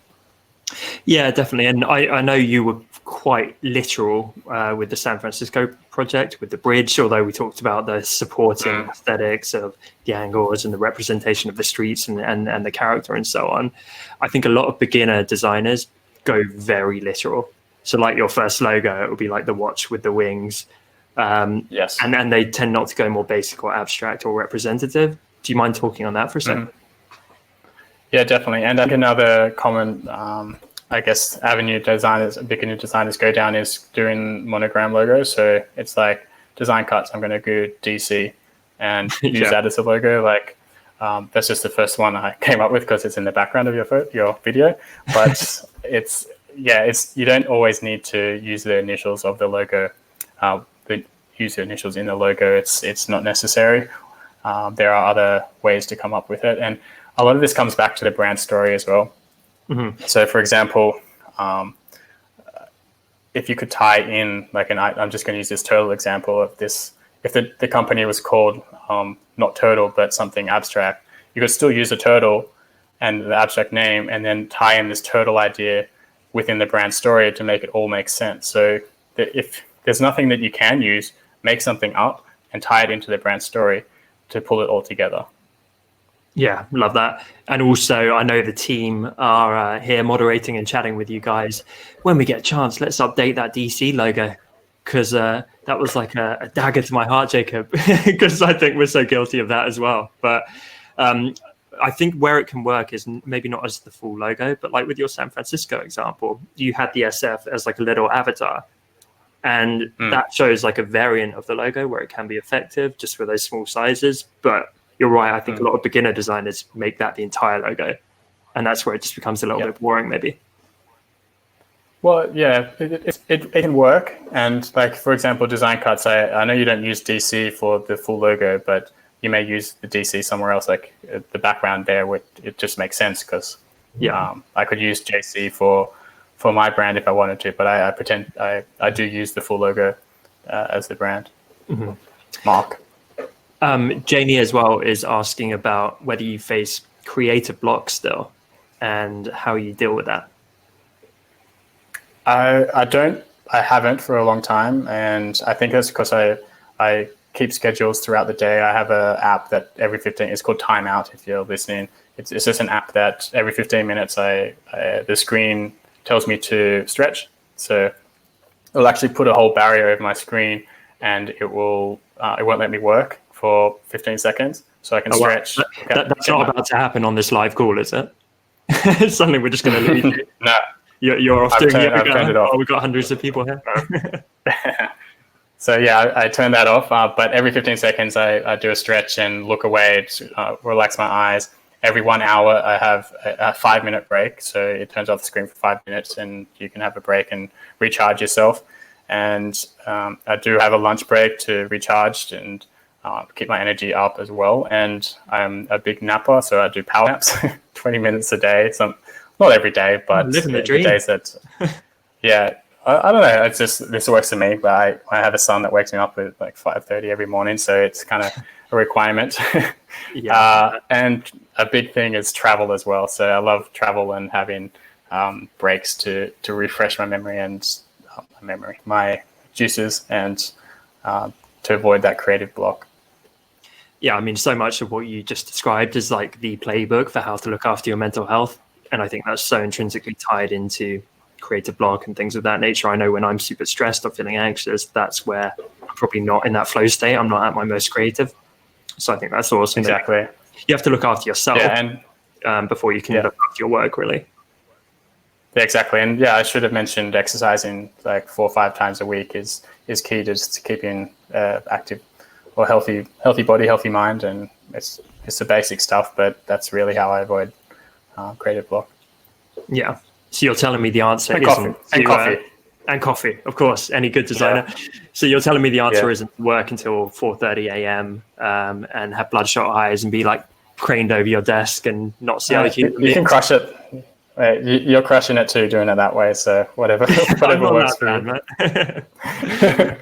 Yeah, definitely. And I know you were quite literal with the San Francisco project, with the bridge, although we talked about the supporting aesthetics of the angles and the representation of the streets and the character and so on. I think a lot of beginner designers go very literal. So like your first logo, it would be like the watch with the wings.
Yes.
And then they tend not to go more basic or abstract or representative. Do you mind talking on that for a second?
Yeah, definitely. And I think another common, I guess, beginner designers go down is doing monogram logos. So it's like design cuts. I'm going to go DC and use that as a logo. Like that's just the first one I came up with because it's in the background of your video. But you don't always need to use the initials of the logo. Use the initials in the logo. It's not necessary. There are other ways to come up with it, and a lot of this comes back to the brand story as well. So, for example, if you could tie in I'm just going to use this turtle example of this. If the company was called not turtle but something abstract, you could still use a turtle and the abstract name, and then tie in this turtle idea within the brand story to make it all make sense. So if there's nothing that you can use, make something up and tie it into the brand story to pull it all together.
Yeah, love that. And also, I know the team are here moderating and chatting with you guys. When we get a chance, let's update that DC logo, because that was like a dagger to my heart, Jacob, because I think we're so guilty of that as well. But I think where it can work is maybe not as the full logo, but like with your San Francisco example, you had the SF as like a little avatar. And that shows like a variant of the logo where it can be effective just for those small sizes. But you're right. I think a lot of beginner designers make that the entire logo. And that's where it just becomes a little bit boring, maybe.
Well, yeah, it can work. And like, for example, design cuts, I know you don't use DC for the full logo, but you may use the DC somewhere else, like the background there, where it just makes sense because I could use JC for my brand if I wanted to, but I pretend I do use the full logo as the brand mark.
Janie as well is asking about whether you face creative blocks still and how you deal with that.
I haven't for a long time, and I think that's because I keep schedules throughout the day. I have an app that every 15, it's called Timeout if you're listening. It's just an app that every 15 minutes the screen tells me to stretch. So it'll actually put a whole barrier over my screen, and it won't let me work for 15 seconds. So I can stretch.
That's not about to happen on this live call, is it? Suddenly we're just going to leave you.
No.
You're off doing
I've turned it off.
Oh, we've got hundreds of people here.
So yeah, I turn that off. But every 15 seconds, I do a stretch and look away, relax my eyes. Every 1 hour, I have a 5-minute break. So it turns off the screen for 5 minutes, and you can have a break and recharge yourself. And I do have a lunch break to recharge and keep my energy up as well. And I'm a big napper, so I do power naps, 20 minutes a day. Not every day, but
living the dream.
days that, I don't know. It's just this works for me. But I have a son that wakes me up at like 5:30 every morning, so it's kind of a requirement.
Yeah.
And a big thing is travel as well. So I love travel and having breaks to refresh my memory and my juices, and to avoid that creative block.
Yeah, I mean, so much of what you just described is like the playbook for how to look after your mental health. And I think that's so intrinsically tied into creative block and things of that nature. I know when I'm super stressed or feeling anxious, that's where I'm probably not in that flow state. I'm not at my most creative. So I think that's awesome.
Exactly.
You have to look after yourself before you can look after your work, really.
Yeah, exactly. And yeah, I should have mentioned exercising like 4 or 5 times a week is key to just keeping active or healthy body, healthy mind. And it's the basic stuff, but that's really how I avoid creative block.
Yeah. So you're telling me the answer
isn't coffee.
And coffee, of course, any good designer. Yeah. So you're telling me the answer isn't work until 4:30 a.m. And have bloodshot eyes and be like craned over your desk and not see other human beings.
You can crush it. You're crushing it too, doing it that way. So whatever works for you.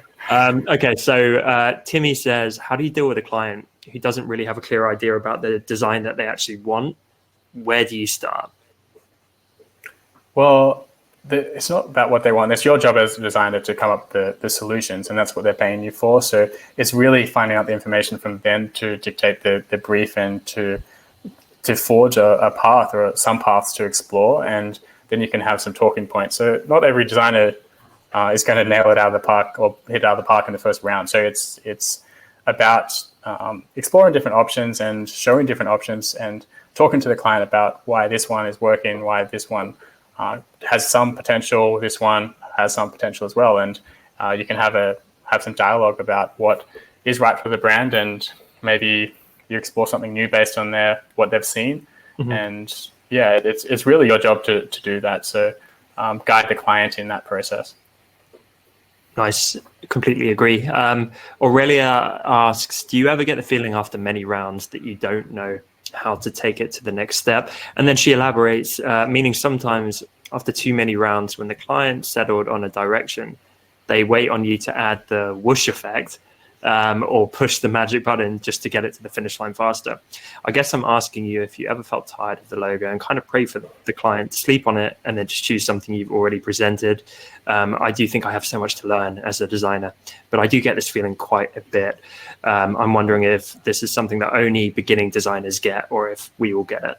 Okay, so Timmy says, how do you deal with a client who doesn't really have a clear idea about the design that they actually want? Where do you start?
Well, it's not about what they want. It's your job as a designer to come up with the solutions, and that's what they're paying you for. So it's really finding out the information from them to dictate the brief and to forge a path or some paths to explore, and then you can have some talking points. So not every designer is going to nail it out of the park or hit it out of the park in the first round. So it's about exploring different options and showing different options and talking to the client about why this one is working, why this one has some potential, this one has some potential as well. And you can have some dialogue about what is right for the brand, and maybe you explore something new based on what they've seen. Mm-hmm. And yeah, it's really your job to do that. So guide the client in that process.
Nice. Completely agree. Aurelia asks, do you ever get the feeling after many rounds that you don't know how to take it to the next step? And then she elaborates, meaning sometimes after too many rounds, when the client settled on a direction, they wait on you to add the whoosh effect or push the magic button just to get it to the finish line faster. I guess I'm asking you if you ever felt tired of the logo and kind of pray for the client to sleep on it and then just choose something you've already presented. I do think I have so much to learn as a designer, but I do get this feeling quite a bit. I'm wondering if this is something that only beginning designers get, or if we all get it.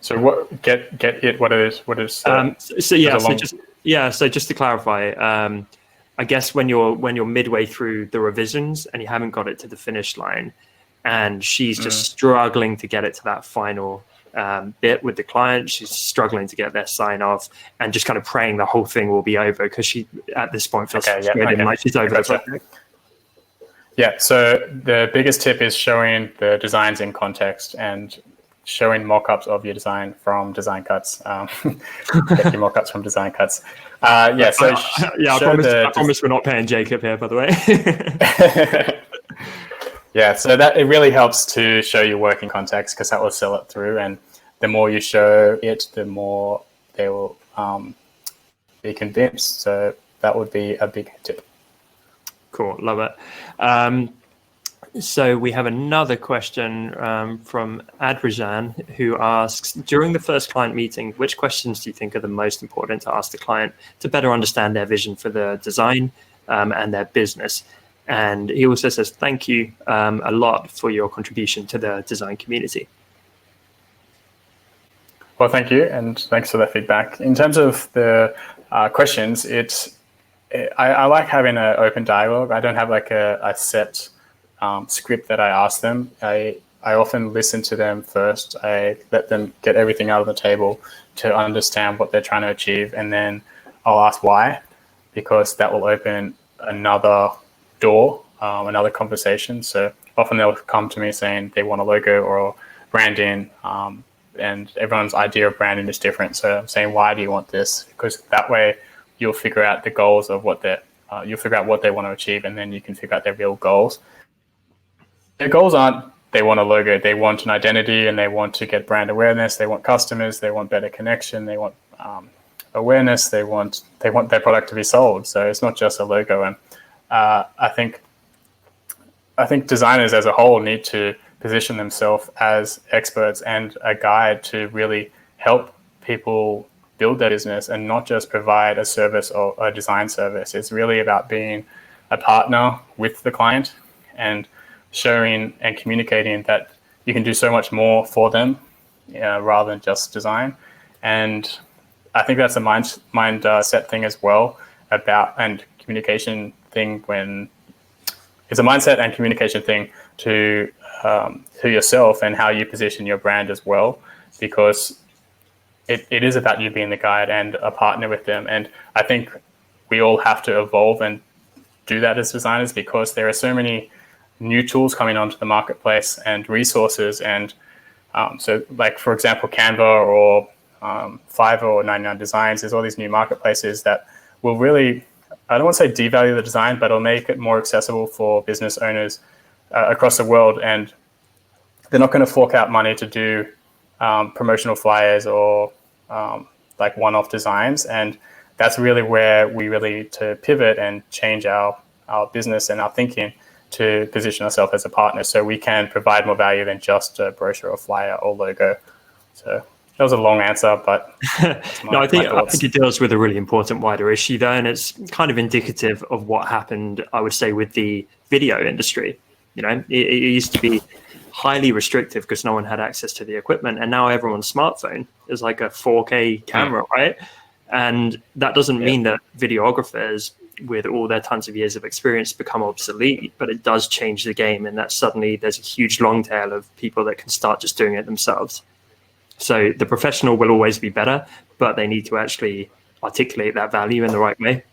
So what get it? What is?
So just to clarify. I guess when you're midway through the revisions and you haven't got it to the finish line, and she's just struggling to get it to that final bit with the client, she's struggling to get their sign off, and just kind of praying the whole thing will be over because she at this point feels frustrated, like she's over the project.
Yeah. So the biggest tip is showing the designs in context and showing mock-ups of your design from design cuts. Get your mock-ups from design cuts. I
promise we're not paying Jacob here, by the way.
Yeah, so that it really helps to show your work in context, because that will sell it through, and the more you show it, the more they will be convinced. So that would be a big tip.
Cool, love it. So we have another question from Adrijan, who asks, during the first client meeting, which questions do you think are the most important to ask the client to better understand their vision for the design and their business? And he also says, thank you a lot for your contribution to the design community.
Well, thank you, and thanks for that feedback. In terms of the questions, I like having an open dialogue. I don't have like a set script that I ask them. I often listen to them first. I let them get everything out of the table to understand what they're trying to achieve, and then I'll ask why, because that will open another door, another conversation. So often they'll come to me saying they want a logo or branding, and everyone's idea of branding is different. So I'm saying, why do you want this? Because that way you'll figure out the goals of you'll figure out what they want to achieve, and then you can figure out their real goals. Their goals aren't they want a logo, they want an identity, and they want to get brand awareness, they want customers, they want better connection, they want awareness. They want their product to be sold. So it's not just a logo. And I think designers as a whole need to position themselves as experts and a guide to really help people build their business and not just provide a service or a design service. It's really about being a partner with the client and showing and communicating that you can do so much more for them rather than just design. And I think that's a mindset thing as well and communication thing when it's a mindset and communication thing to yourself and how you position your brand as well, because it is about you being the guide and a partner with them. And I think we all have to evolve and do that as designers, because there are so many new tools coming onto the marketplace and resources. And so like, for example, Canva or Fiverr or 99 Designs, there's all these new marketplaces that will really, I don't want to say devalue the design, but it'll make it more accessible for business owners across the world. And they're not going to fork out money to do promotional flyers or like one-off designs. And that's really where we really need to pivot and change our business and our thinking to position ourselves as a partner so we can provide more value than just a brochure or flyer or logo. So that was a long answer, but
no, I think it deals with a really important wider issue though, and it's kind of indicative of what happened, I would say, with the video industry. You know, it used to be highly restrictive because no one had access to the equipment, and now everyone's smartphone is like a 4K camera, right? And that doesn't mean that videographers with all their tons of years of experience become obsolete, but it does change the game, and that suddenly there's a huge long tail of people that can start just doing it themselves. So the professional will always be better, but they need to actually articulate that value in the right way,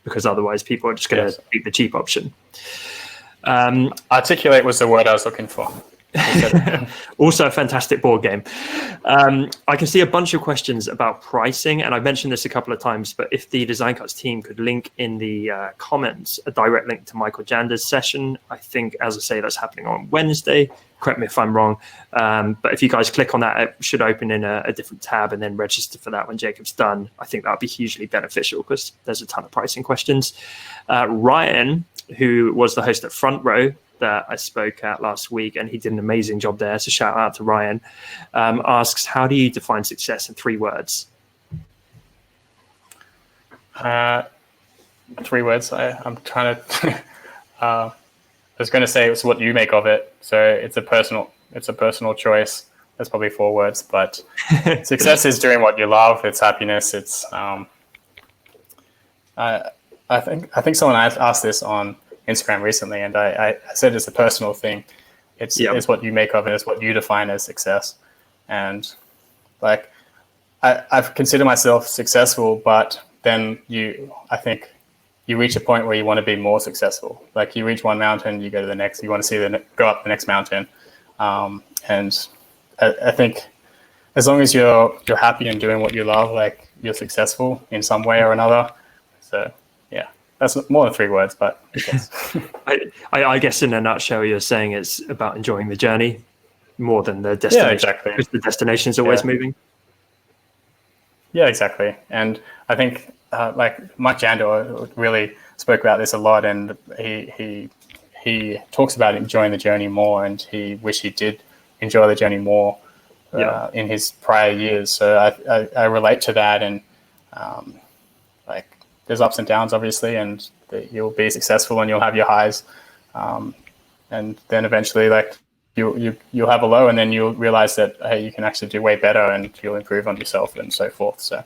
because otherwise people are just going to take the cheap option.
Articulate was the word I was looking for.
Also a fantastic board game. I can see a bunch of questions about pricing, and I've mentioned this a couple of times, but if the Design Cuts team could link in the comments a direct link to Michael Jander's session. I think, as I say, that's happening on Wednesday. Correct me if I'm wrong. But if you guys click on that, it should open in a different tab and then register for that when Jacob's done. I think that would be hugely beneficial because there's a ton of pricing questions. Ryan, who was the host at Front Row that I spoke at last week, and he did an amazing job there, so shout out to Ryan, asks, how do you define success in 3 words?
3 words. I'm trying to I was going to say it's what you make of it. So it's a personal choice. That's probably 4 words, but success is doing what you love. It's happiness. It's I think someone asked this on Instagram recently, and I said it's a personal thing. It's what you make of it. It's what you define as success. And like I've considered myself successful, but then I think you reach a point where you want to be more successful. Like you reach one mountain, you go to the next. You want to see go up the next mountain. And I think as long as you're happy and doing what you love, like you're successful in some way or another. So yeah, that's more than 3 words, but
I guess in a nutshell, you're saying it's about enjoying the journey more than the destination.
Yeah, exactly.
Because the destination is always moving.
Yeah, exactly. And I think like Mike Jandor really spoke about this a lot, and he talks about enjoying the journey more, and he wished he did enjoy the journey more in his prior years. So I relate to that, and like there's ups and downs, obviously, and you'll be successful and you'll have your highs, and then eventually, like you'll have a low, and then you'll realize that hey, you can actually do way better, and you'll improve on yourself and so forth. So.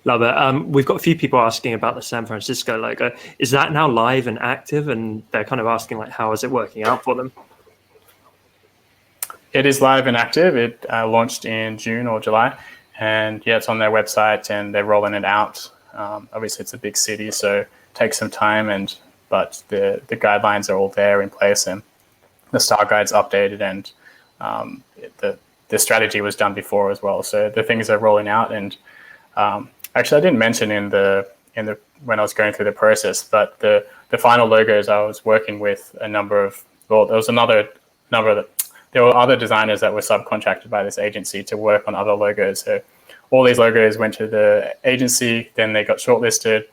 Love it. We've got a few people asking about the San Francisco logo. Is that now live and active? And they're kind of asking, like, how is it working out for them?
It is live and active. It launched in June or July. And yeah, it's on their website and they're rolling it out. Obviously, it's a big city, so it takes some time. But the guidelines are all there in place, and the style guide's updated, and the strategy was done before as well. So the things are rolling out, and actually, I didn't mention in the when I was going through the process, but the final logos I was working with there was there were other designers that were subcontracted by this agency to work on other logos. So all these logos went to the agency, then they got shortlisted,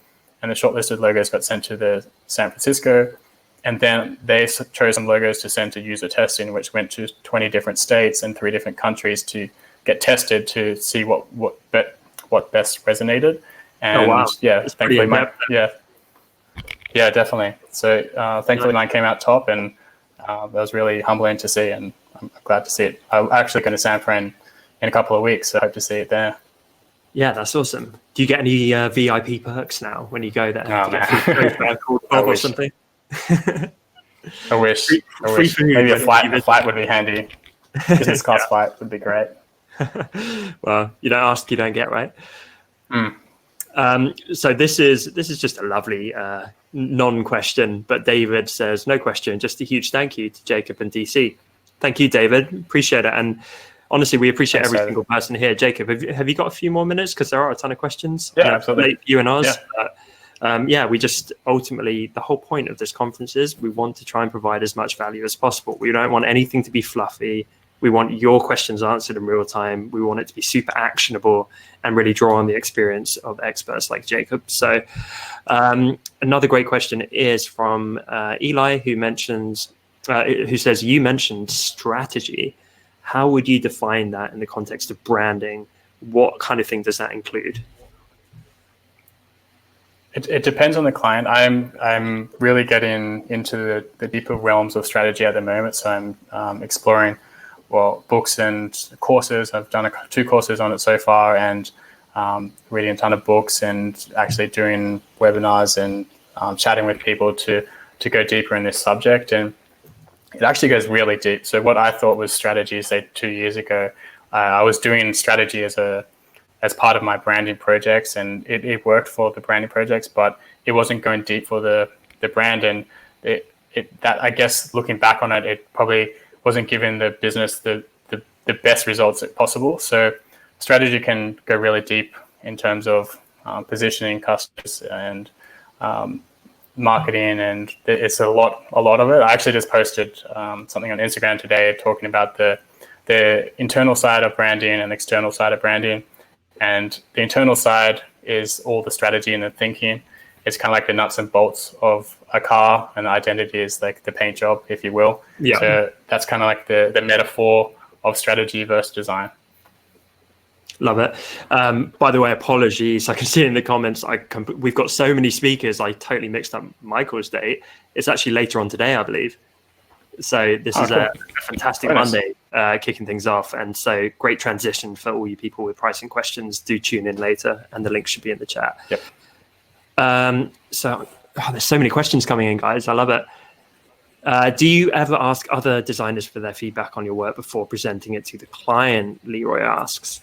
and the shortlisted logos got sent to the San Francisco, and then they chose some logos to send to user testing, which went to 20 different states and 3 different countries to get tested to see what best resonated. And thankfully definitely. So thankfully mine came out top, and that was really humbling to see, and I'm glad to see it. I'm actually going to San Fran in a couple of weeks, so I hope to see it there.
Yeah, that's awesome. Do you get any VIP perks now when you go there?
Oh, man.
Or something?
I wish.
Free food.
Maybe a flight would be handy. Business class flight would be great.
Well, you don't ask, you don't get, right? So this is just a lovely non-question, but David says, no question, just a huge thank you to Jacob and DC. Thank you, David. Appreciate it. And honestly, we appreciate every single person here. Jacob, have you got a few more minutes? Because there are a ton of questions.
Yeah, absolutely.
You and us. Yeah. We just ultimately, the whole point of this conference is we want to try and provide as much value as possible. We don't want anything to be fluffy. We want your questions answered in real time. We want it to be super actionable and really draw on the experience of experts like Jacob. So another great question is from Eli, who says, you mentioned strategy. How would you define that in the context of branding? What kind of thing does that include?
It depends on the client. I'm really getting into the deeper realms of strategy at the moment. So I'm exploring books and courses. I've done 2 courses on it so far, and reading a ton of books and actually doing webinars and chatting with people to go deeper in this subject. And it actually goes really deep. So what I thought was strategy, say 2 years ago, I was doing strategy as part of my branding projects, and it worked for the branding projects, but it wasn't going deep for the brand. And that I guess looking back on it, it probably wasn't giving the business the best results possible. So strategy can go really deep in terms of positioning customers and marketing, and it's a lot of it. I actually just posted something on Instagram today talking about the internal side of branding and external side of branding. And the internal side is all the strategy and the thinking. It's kind of like the nuts and bolts of a car, and the identity is like the paint job, if you will. Yeah. So that's kind of like the metaphor of strategy versus design.
Love it. By the way, apologies. I can see in the comments, we've got so many speakers. I totally mixed up Michael's date. It's actually later on today, I believe. So this is cool. A fantastic Monday kicking things off. And so great transition for all you people with pricing questions. Do tune in later, and the link should be in the chat.
Yep.
There's so many questions coming in, guys. I love it. Do you ever ask other designers for their feedback on your work before presenting it to the client? Leroy asks.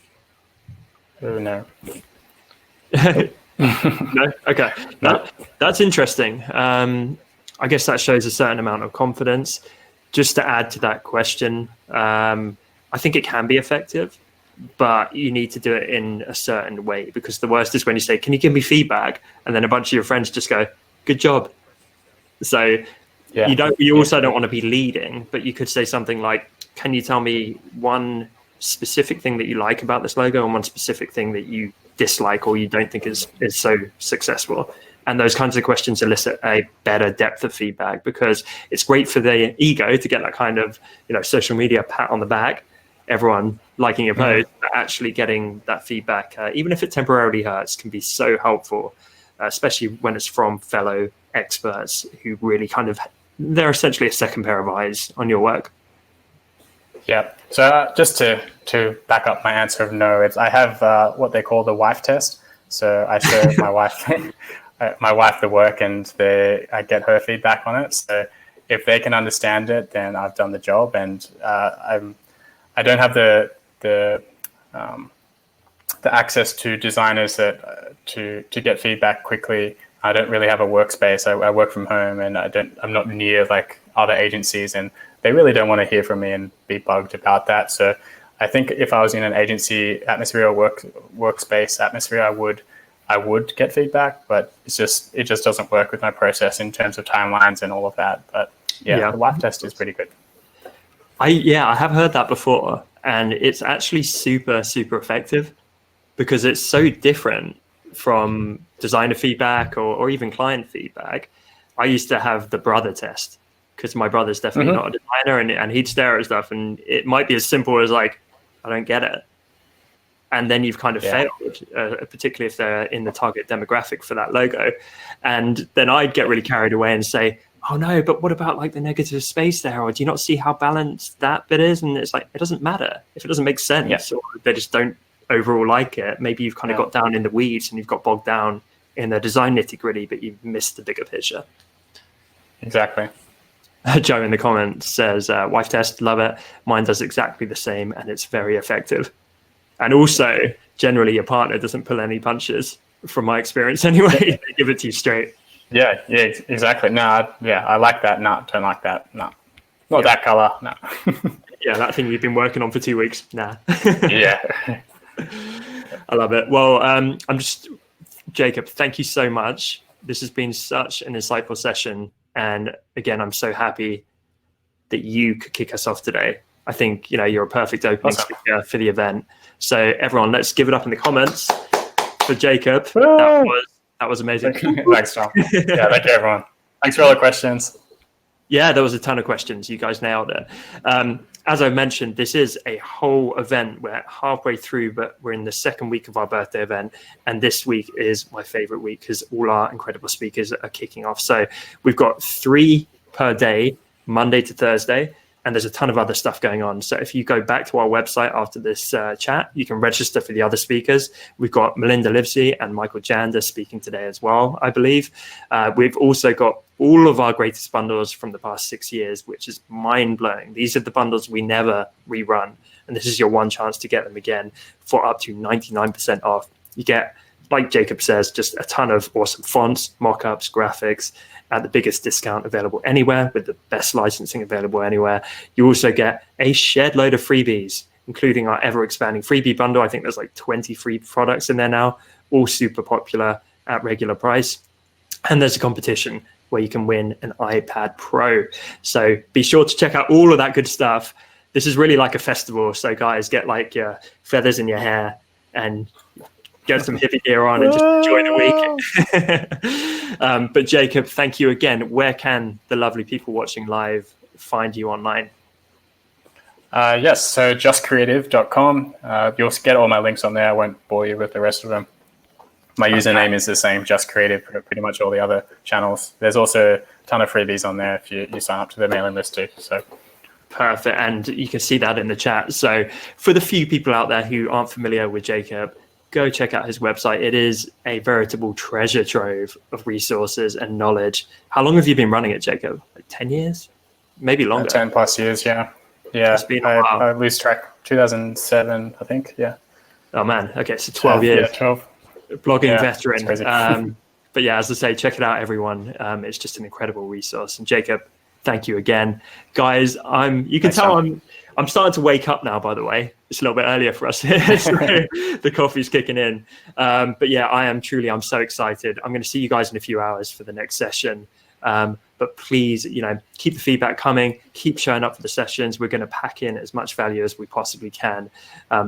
Oh, no.
No? Okay. No. That's interesting. I guess that shows a certain amount of confidence. Just to add to that question, I think it can be effective, but you need to do it in a certain way, because the worst is when you say, can you give me feedback? And then a bunch of your friends just go, good job. So you also don't want to be leading, but you could say something like, can you tell me one specific thing that you like about this logo and one specific thing that you dislike or you don't think is so successful? And those kinds of questions elicit a better depth of feedback, because it's great for the ego to get that kind of, social media pat on the back, everyone liking your post, but actually getting that feedback, even if it temporarily hurts, can be so helpful, especially when it's from fellow experts who really they're essentially a second pair of eyes on your work.
Yeah. So just to back up my answer of no, I have what they call the wife test. So I show my wife the work, and I get her feedback on it. So if they can understand it, then I've done the job. And I don't have the access to designers to get feedback quickly. I don't really have a workspace. I work from home, and I'm not near like other agencies, and they really don't want to hear from me and be bugged about that. So I think if I was in an agency atmosphere or workspace atmosphere, I would get feedback, but it just doesn't work with my process in terms of timelines and all of that. But the wife test is pretty good.
I have heard that before, and it's actually super, super effective. because it's so different from designer feedback or even client feedback. I used to have the brother test because my brother's definitely not a designer, and he'd stare at stuff, and it might be as simple as like, I don't get it. And then you've kind of failed, particularly if they're in the target demographic for that logo. And then I'd get really carried away and say, oh no, but what about like the negative space there? Or do you not see how balanced that bit is? And it's like, it doesn't matter if it doesn't make sense or they just don't overall like it. Maybe you've kind of got down in the weeds and you've got bogged down in the design nitty gritty, but you've missed the bigger picture.
Exactly.
Joe in the comments says, wife test, love it. Mine does exactly the same and it's very effective. And also, generally, your partner doesn't pull any punches, from my experience anyway. They give it to you straight.
Yeah, exactly. No, I like that. No, don't like that. No, not that color. No.
Yeah, that thing you've been working on for 2 weeks. Nah.
Yeah.
I love it. Well, Jacob, thank you so much. This has been such an insightful session. And again, I'm so happy that you could kick us off today. I think, you're a perfect opening speaker for the event. So everyone, let's give it up in the comments for Jacob. That was amazing.
Thanks, Tom. Yeah, thank you, everyone. Thanks for all the questions.
Yeah, there was a ton of questions. You guys nailed it. As I mentioned, this is a whole event. We're halfway through, but we're in the second week of our birthday event. And this week is my favorite week because all our incredible speakers are kicking off. So we've got 3 per day, Monday to Thursday. And there's a ton of other stuff going on. So if you go back to our website after this chat, you can register for the other speakers. We've got Melinda Livesey and Michael Janda speaking today as well, I believe. We've also got all of our greatest bundles from the past 6 years, which is mind-blowing. These are the bundles we never rerun. And this is your one chance to get them again for up to 99% off. You get, like Jacob says, just a ton of awesome fonts, mock-ups, graphics, at the biggest discount available anywhere with the best licensing available anywhere. You also get a shed load of freebies, including our ever-expanding freebie bundle. I think there's like 20 free products in there now, all super popular at regular price. And there's a competition where you can win an iPad Pro. So be sure to check out all of that good stuff. This is really like a festival. So guys, get like your feathers in your hair and get some hippie gear on and just enjoy the week. But Jacob, thank you again. Where can the lovely people watching live find you online?
Yes, so justcreative.com. You'll get all my links on there. I won't bore you with the rest of them. My username is the same, Just Creative, pretty much all the other channels. There's also a ton of freebies on there if you sign up to the mailing list too. So
perfect. And you can see that in the chat. So for the few people out there who aren't familiar with Jacob, go check out his website. It is a veritable treasure trove of resources and knowledge. How long have you been running it, Jacob? Like 10 years? Maybe longer.
10 plus years, yeah. Yeah, it's been a while. I lose track. 2007, I think, yeah.
Oh, man. Okay, so 12 years.
Yeah, 12.
Blogging veteran. But yeah, as I say, check it out, everyone. It's just an incredible resource. And Jacob, thank you again. Guys, you can tell I'm starting to wake up now, by the way. It's a little bit earlier for us here, so the coffee's kicking in. But yeah, I'm so excited. I'm going to see you guys in a few hours for the next session. But please, keep the feedback coming. Keep showing up for the sessions. We're going to pack in as much value as we possibly can.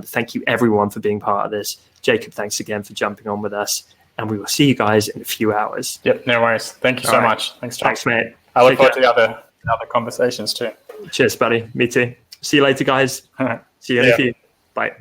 Thank you, everyone, for being part of this. Jacob, thanks again for jumping on with us. And we will see you guys in a few hours.
Yep, no worries. Thank you so much. Thanks, John.
Thanks, mate.
I look forward to the other conversations too.
Cheers, buddy. Me too. See you later, guys. See you in a few. Bye.